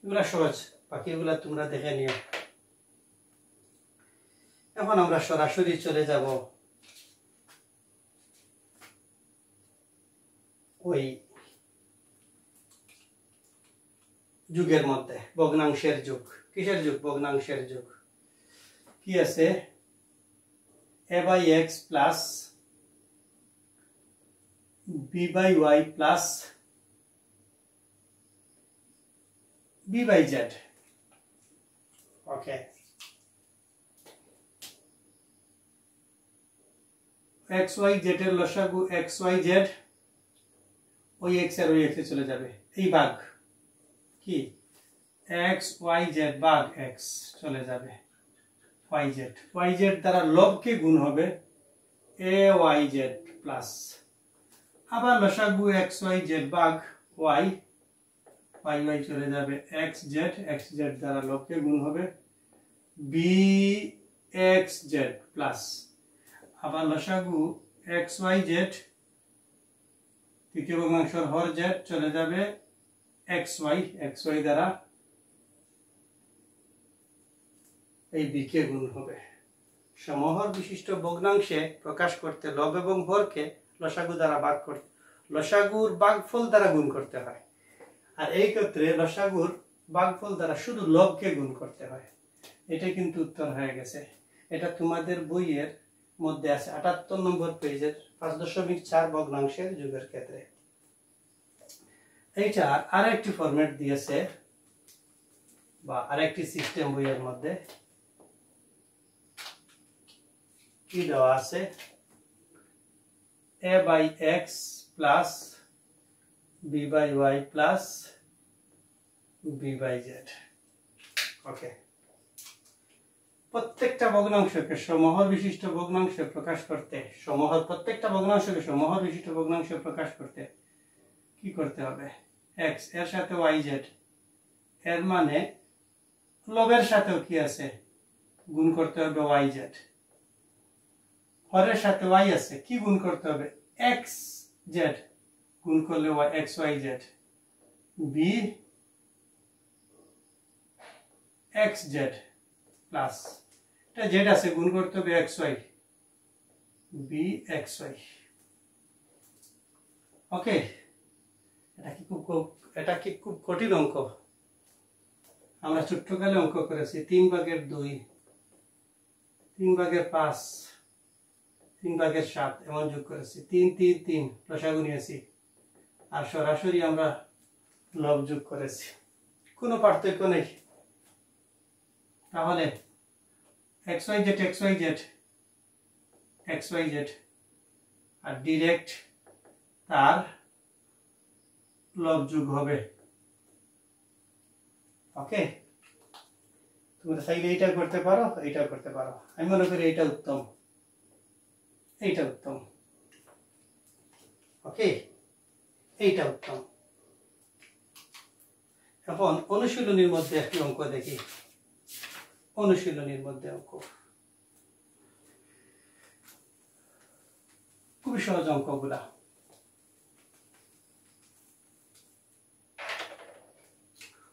এগুলা সহজ, বাকি এগুলা তোমরা দেখে নিও। এখন আমরা সরাসরি চলে যাব ওই যুগের মধ্যে, ভগ্নাংশের যুগ। কিসের যুগ? ভগ্নাংশের যুগ। কি আছে? a by x plus b by y plus b by z, okay. x y z এর লসাগু x y z, ওই x আর ওই x এ চলে যাবে। এই ভাগ কি x y z ভাগ x চলে যাবে y z দ্বারা লবকে গুণ হবে a y z প্লাস, আবার লসাগু x y z ভাগ y y চলে যাবে x z দ্বারা লবকে গুণ হবে b x z প্লাস, আবার লসাগু x y z তৃতীয় ভগ্নাংশের হর z চলে যাবে x y দ্বারা এই b কে গুণ হবে। সমহর বিশিষ্ট ভগ্নাংশে প্রকাশ করতে লব এবং হরকে লসাগু দ্বারা ভাগ করতে, লসাগুর ভাগফল দ্বারা গুণ করতে হয়। আর এই ক্ষেত্রে লসাগুর ভাগফল দ্বারা শুধু লবকে গুণ করতে হয়। এটা কিন্তু উত্তর হয়ে গেছে। এটা তোমাদের বইয়ের মধ্যে আছে 78 নম্বর পেজের 5.4 ভগ্নাংশের যোগের ক্ষেত্রে। এইটার আরেকটি ফরম্যাট দিয়েছে বা আরেকটি সিস্টেম বইয়ের মধ্যে কি দেওয়া আছে, a by x plus b by y plus b by z। ওকে, প্রত্যেকটা ভগ্নাংশকে সমহর বিশিষ্ট ভগ্নাংশে প্রকাশ করতে, প্রত্যেকটা ভগ্নাংশকে সমহর বিশিষ্ট ভগ্নাংশে প্রকাশ করতে কি করতে হবে, x এর সাথে yz এর মানে লবের সাথেও কি আছে, গুণ করতে হবে yz, হরের সাথে y আছে, কি গুণ করতে হবে, xz, গুণ করলে xyz, b xz প্লাস এটা z আছে, গুণ করতে হবে xy, b xy। ওকে, এটা কি খুব কঠিন অঙ্ক? আমরা ছোট্টকালে অঙ্ক করেছি 3/2, 3/5, 3/7 এমন যোগ করেছি, 3 3 3 লসাগু নিয়েছি, আর সরাসরি আমরা লব যোগ করেছি, কোনো পার্থক্য নেই। তাহলে xyz xyz xyz আর ডিরেক্ট তার লব যোগ হবে। ওকে, তোমরা চাইলে এইটা করতে পারো, এইটা করতে পারো, আমি মনে করি এইটা উত্তম, এইটা উত্তম। ওকে, এইটা উত্তম। এখন অনুশীলনীর মধ্যে একটি অঙ্ক দেখি, অনুশীলনীর মধ্যে অঙ্ক খুবই সহজ অঙ্কগুলা।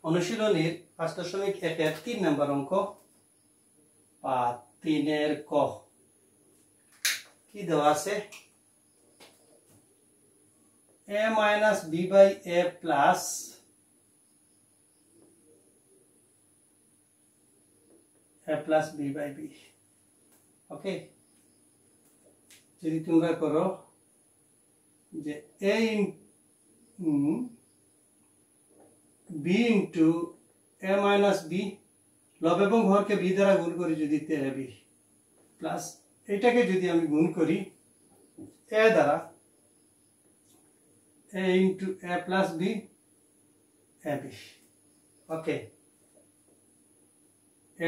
অনুশীলনীর 5.1 3 নম্বর অঙ্ক বা 3 ক কি দেওয়া আছে, a minus b by a plus b by b। ওকে, যদি তোমরা করো যে a b into a minus b, লব এবং হরকে b দ্বারা গুণ করি যদি 13b, প্লাস এটাকে যদি আমি গুণ করি a দ্বারা, a into a plus b ab। Okay,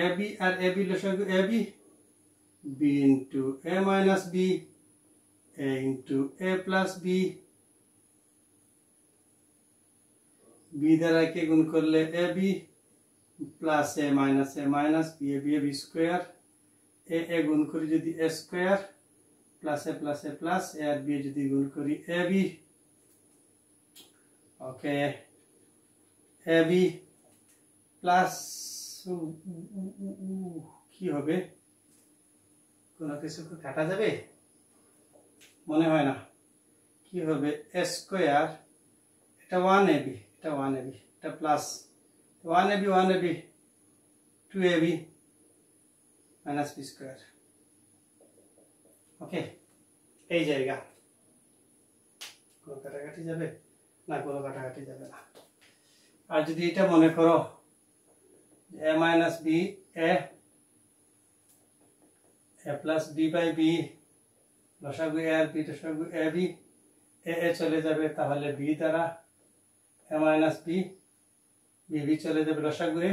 ab R ab লসাগু ab, b into a minus b, a into a plus b, b দ্বারা কে গুণ করলে ab plus a minus b a b a b square, a গুণ করি যদি a square plus a plus a আর b যদি গুণ করি ab। ওকে, ab প্লাস কি হবে, কোনো কিছু কাটা যাবে মনে হয় না, কি হবে a স্কয়ার, এটা 1ab, এটা 1ab, এটা plus 1ab 2ab minus b square. Okay, এই জায়গা কোনো কাটাকাটি যাবে না, কোনো কাটাকাটি যাবে না। আর যদি এটা মনে করো a minus b a plus b by b, লসাগু a আর b লসাগু ab, a চলে যাবে, তাহলে b দ্বারা a minus b, b চলে যাবে লসাগু a,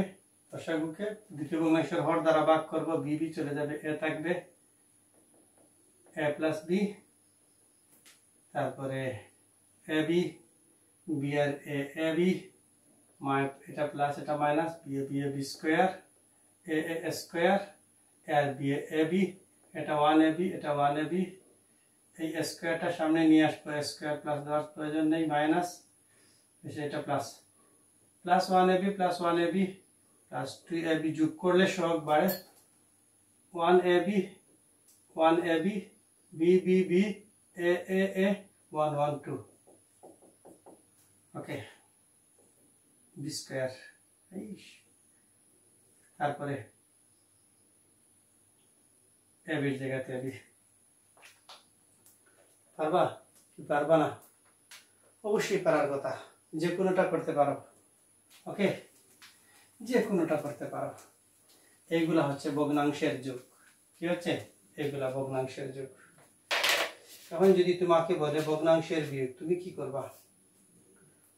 লসাগুকে দ্বিতীয় ভগ্নাংশের হর দ্বারা ভাগ করব, b চলে যাবে, a থাকবে a plus b, তারপরে ab, b আর a ab, এটা প্লাস এটা minus, b a b square, a square, a আর b a b, এটা 1ab, এটা 1ab, এই স্কয়ারটা সামনে নিয়ে আসবো, স্কয়ার প্লাস দেওয়ার প্রয়োজন নেই, মাইনাস এটা প্লাস 1ab প্লাস 2ab যোগ করলে সহগ বাড়ে, 1ab b a 1 1 2। Okay, b square, তারপরে ab এর জায়গাতে ab, পারবা কি পারবা না? অবশ্যই পারার কথা, যে কোনোটা করতে পারো। ওকে, যে কোনোটা করতে পারো। এইগুলা হচ্ছে ভগ্নাংশের যুগ। কি হচ্ছে? এইগুলা ভগ্নাংশের যুগ। এখন যদি তোমাকে বলে ভগ্নাংশের বিয়োগ, তুমি কি করবা?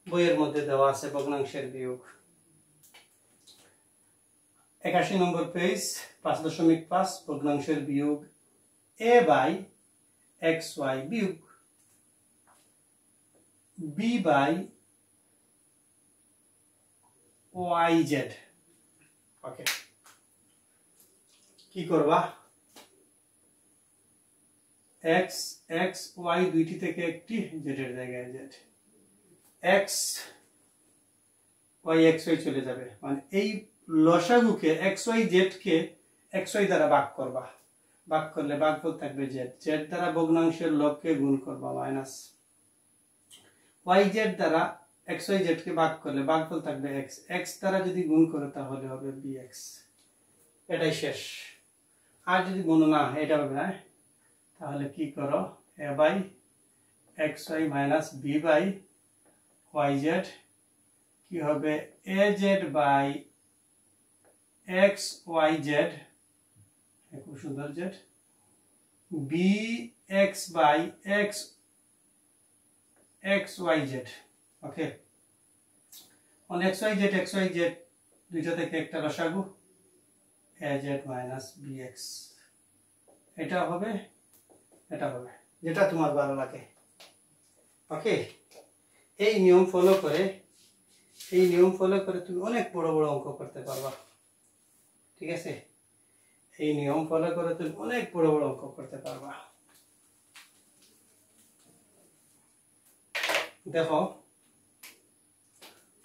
বইয়ের মধ্যে দেওয়া আছে ভগ্নাংশের বিয়োগ। 81 নম্বর পেজ 5.5 ভগ্নাংশের বিয়োগ a বাই xy বিয়োগ b বাই yz। ওকে, কি করবা? x x y দুইটি থেকে একটি, z এর জায়গায় z, x y x y চলে যাবে, মানে এই লসাগুকে x y z কে x y দ্বারা ভাগ করবা। ভাগ করলে ভাগফল থাকবে z, z দ্বারা ভগ্নাংশের লবকে গুণ করবা মাইনাস, y z দ্বারা x y z কে ভাগ করলে ভাগফল থাকবে x, x দ্বারা যদি গুণ করো তাহলে হবে bx। এটাই শেষ। আর যদি গুণ না এটা হবে না, তাহলে কি করো? a by xy minus b by yz কি হবে? az বাই xyz, খুব সুন্দর z, bx by xyz। Okay, on xyz দুইটা থেকে একটা লসাগু az মাইনাস bx। এটা হবে, এটা হবে, যেটা তোমার ভালো লাগে। ওকে, এই নিয়ম ফলো করে তুমি অনেক বড় বড় অঙ্ক করতে পারবা। ঠিক আছে, এই নিয়ম ফলো করে তুমি অনেক বড় বড় অঙ্ক করতে পারবা। দেখো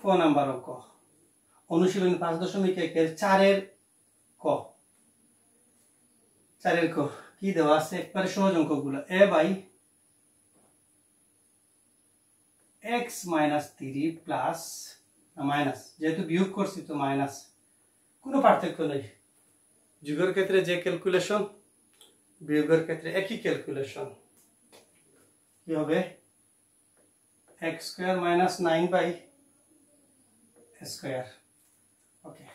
4 নাম্বার অঙ্ক, অনুশীলনী 5.1 4 ক। 4 ক কি দেওয়া আছে? একবারে সহজ অঙ্কগুলো। a by x minus 3 plus minus, যেহেতু বিয়োগ করছি তো মাইনাস, কোনো পার্থক্য নেই। যোগের ক্ষেত্রে যে ক্যালকুলেশন, বিয়োগের ক্ষেত্রে একই ক্যালকুলেশন। কি হবে? x square minus 9 by square. Okay,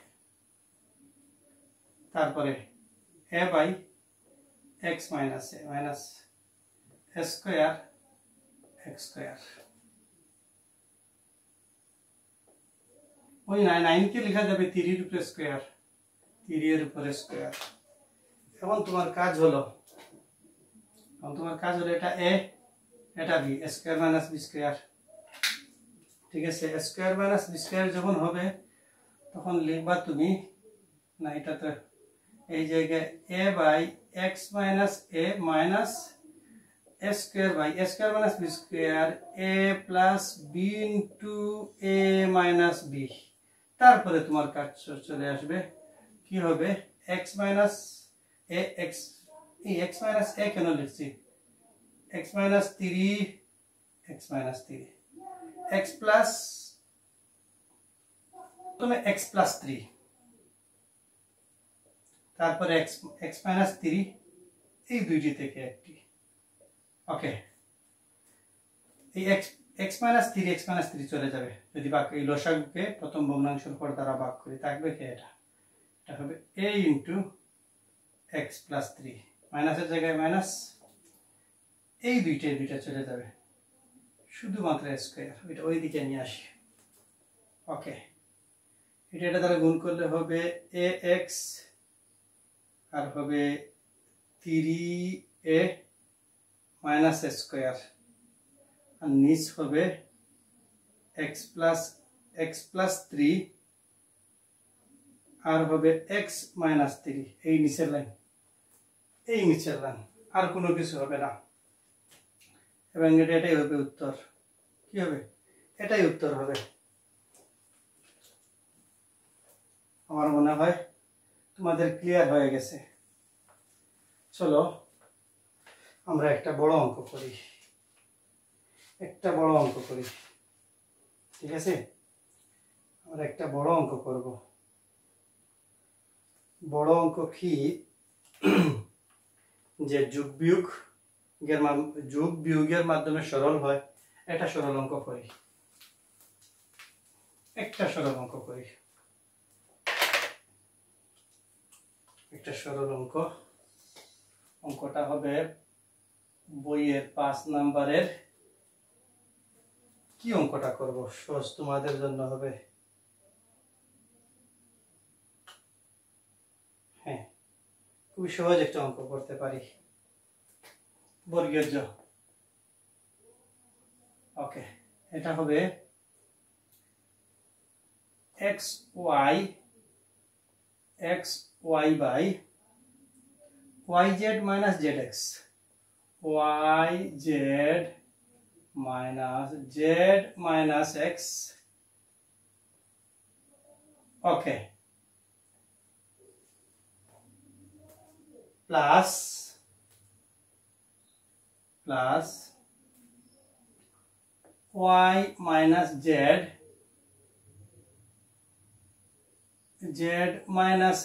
তারপরে a by x minus a minus square x square. ওই 9 কে লেখা যাবে 3 এর উপরে স্কয়ার, 3 এর উপরে স্কয়ার। এখন তোমার কাজ হলো এটা a এটা b, square minus b square. ঠিক আছে, স্কয়ার মাইনাস b স্কয়ার যখন হবে তখন লিখবা তুমি, না এটা তো এই জায়গায় a by x minus a minus a square by a square minus b square a plus b into a minus b। তারপরে তোমার কাজ চলে আসবে, কি হবে? x মাইনাস a x, এই x মাইনাস a কেন লিখছি? x minus 3 x minus 3 x plus, তুমি x প্লাস 3, তারপরে x মাইনাস 3, এই দুইটি থেকে একটি। ওকে, এই x মাইনাস 3 চলে যাবে যদি ভাগ, এই লসাগুকে প্রথম ভগ্নাংশের পর দ্বারা ভাগ করি, থাকবে কি? এটা হবে a ইনটু x প্লাস 3, মাইনাসের জায়গায় মাইনাস, এই দুইটা চলে যাবে, শুধুমাত্র স্কয়ার, এটা ওই দিকে নিয়ে আসি। ওকে, এটা দ্বারা গুণ করলে হবে ax আর হবে 3a মাইনাস স্কয়ার, আর নিচ হবে x প্লাস 3 আর হবে x মাইনাস 3, এই নিচের লাইন, আর কোনো কিছু হবে না। এবং এটাই হবে উত্তর। কি হবে? এটাই উত্তর হবে। আমার মনে হয় তোমাদের ক্লিয়ার হয়ে গেছে। চলো আমরা একটা বড় অঙ্ক করি, ঠিক আছে? আমরা একটা বড় অঙ্ক করব। বড় অঙ্ক কি? যে যোগ বিয়োগ যোগ বিয়োগের মাধ্যমে সরল হয়। একটা সরল অঙ্ক করি, একটা সরল অঙ্ক অঙ্কটা হবে বইয়ের 5 নম্বরের। কি অঙ্কটা করব? সহজ তোমাদের জন্য হবে। হ্যাঁ, খুবই সহজ একটা অঙ্ক করতে পারি। বর্গের জ। ওকে, এটা হবে xy by yz minus zx, yz minus z minus x, okay, plus y minus z minus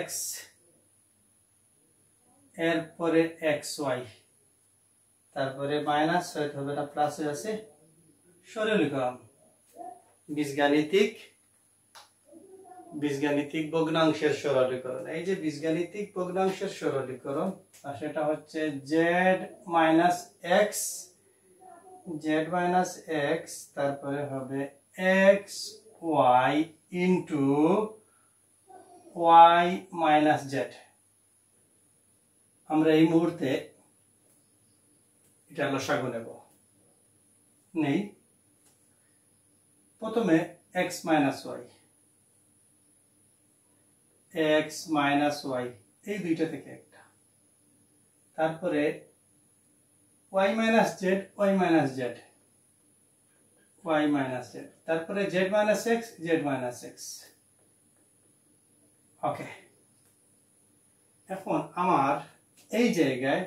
x এরপরে xy, তারপরে মাইনাস হইতে হবে না, প্লাস হয়ে আছে। সরলীকরণ, বীজগাণিতিক ভগ্নাংশের সরলীকরণ। এই যে বীজগাণিতিক ভগ্নাংশের সরলীকরণ, আর সেটা হচ্ছে z minus x, তারপরে হবে xy into y minus z। আমরা এই মুহূর্তে এটা লসাগু নেব। নেই, প্রথমে x minus y এই দুইটা থেকে একটা, তারপরে y minus z, তারপরে z minus x। ওকে, এখন আমার এই জায়গায়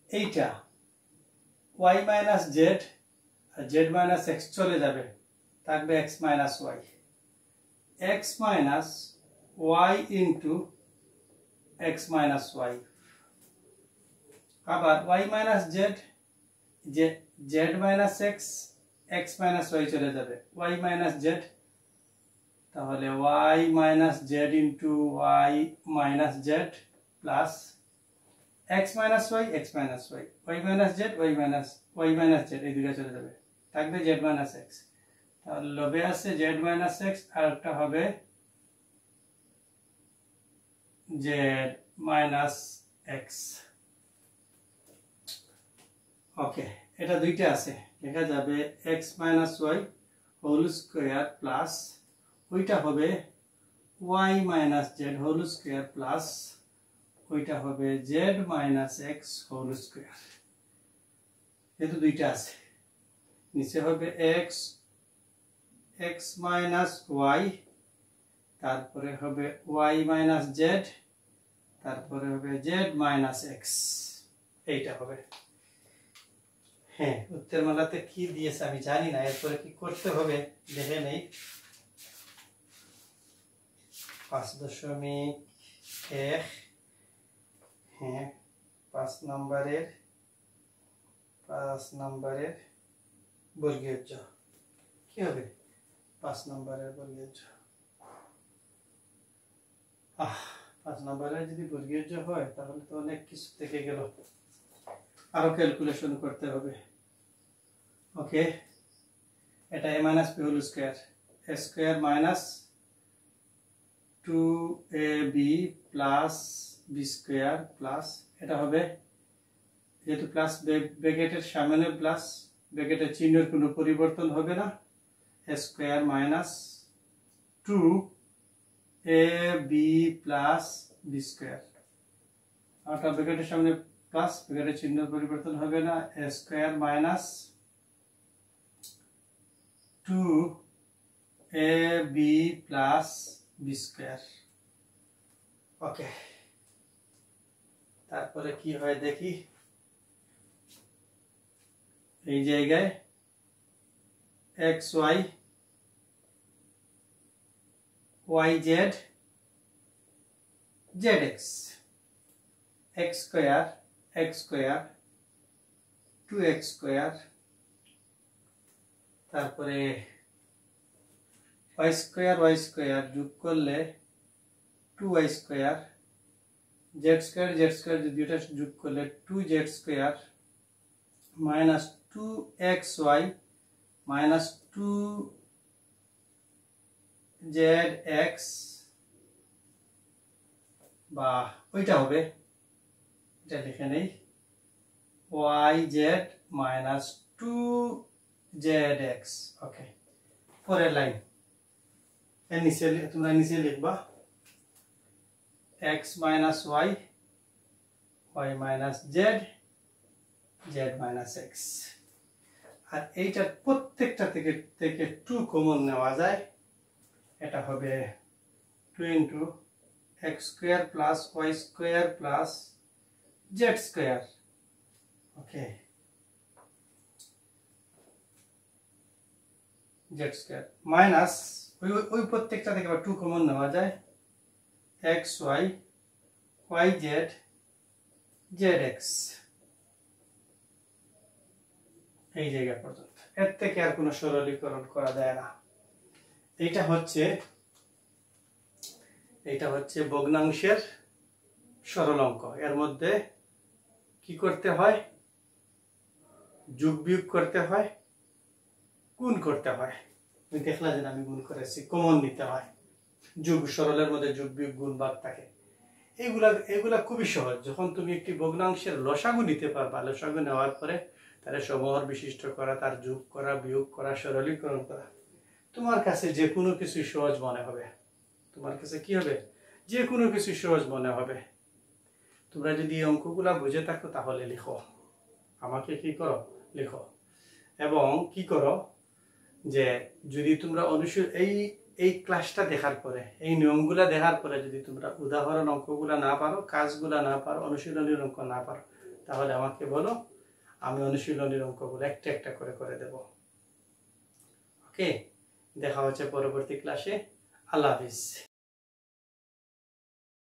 এইটা y minus z আর z minus x চলে যাবে, থাকবে x minus y into x minus y। আবার y minus z minus x minus y চলে যাবে, y minus z, তাহলে y minus z into y minus z plus x minus y, y minus z, y minus z এই দুটো চলে যাবে, থাকবে z minus x। তাহলে লবে আছে z minus x, আর একটা হবে z minus x। ওকে, এটা দুইটা আছে, লেখা যাবে x minus y whole square plus ওইটা হবে y minus z whole square plus ওইটা হবে z minus x whole square। যেহেতু দুইটা আছে, নিচে হবে x minus y, তারপরে হবে y minus z, তারপরে হবে z minus x, এইটা হবে। হ্যাঁ, উত্তরমালাতে কি দিয়েছে আমি জানি না, এরপরে কি করতে হবে দেখে নেই। 5.1, হ্যাঁ 5 নম্বরের বর্গীয় জ। কি হবে 5 নম্বরের বর্গীয় জ? 5 নম্বরের যদি বর্গীয় জ হয় তাহলে তো অনেক কিছু থেকে গেল, আরো ক্যালকুলেশন করতে হবে। ওকে, এটা a minus b whole square, a square minus 2ab plus b square plus এটা হবে, যেহেতু প্লাস ব্র্যাকেটের সামনে প্লাস, ব্র্যাকেটের চিহ্নের কোনো পরিবর্তন হবে না, a square minus 2ab plus b square, আর ব্র্যাকেটের সামনে প্লাস, ব্র্যাকেটের চিহ্ন পরিবর্তন হবে না, a square minus 2ab plus b square। ওকে, তারপরে কি হয় দেখি। এই জায়গায় xy yz zx, x square 2x square, তারপরে y স্কয়ার যোগ করলে 2y স্কয়ার, z স্কয়ার দুইটা যোগ করলে 2z square minus 2xy minus 2zx, বা ওইটা হবে, এটা লিখে নেই, yz মাইনাস 2zx। ওকে, পরের লাইন তোমরা নিচে লিখবা x minus y, y minus z, z minus x। আর এইটার প্রত্যেকটা থেকে 2 কমন নেওয়া যায়, এটা হবে 2 into x square plus y square plus z square. Okay, z square minus ওই প্রত্যেকটা থেকে 2 কমন নেওয়া যায়, xy yz zx, এই জায়গা পর্যন্ত। এর থেকে আর কোনো সরলীকরণ করা যায় না। এইটা হচ্ছে ভগ্নাংশের সরল অঙ্ক। এর মধ্যে কি করতে হয়? যোগ বিয়োগ করতে হয়, গুণ করতে হয়। তুমি দেখলা যে আমি গুণ করেছি, কমন নিতে হয়। যোগ, সরলের মধ্যে যোগ বিয়োগ গুণ ভাগ থাকে। এগুলা খুবই সহজ। যখন তুমি একটি ভগ্নাংশের লসাগু নিতে পারবা, লসাগু নেওয়ার পরে তার সমহর বিশিষ্ট করা, তার যোগ করা, বিয়োগ করা, সরলীকরণ করা, তোমার কাছে যে কোনো কিছু সহজ মনে হবে। তোমার কাছে কি হবে? যে কোনো কিছু সহজ মনে হবে। তোমরা যদি এই অঙ্কগুলা বুঝে থাকো তাহলে লিখো, আমাকে কি করো, লিখো। এবং কি করো যে যদি তোমরা এই ক্লাসটা দেখার পরে, এই নিয়মগুলা দেখার পরে যদি তোমরা উদাহরণ অঙ্কগুলা না পারো, কাজগুলা না পারো, অনুশীলনীর অঙ্ক না পারো, তাহলে আমাকে বলো, আমি অনুশীলনীর অঙ্কগুলো একটা একটা করে দেব। ওকে, দেখা হচ্ছে পরবর্তী ক্লাসে। আল্লাহ হাফিজ।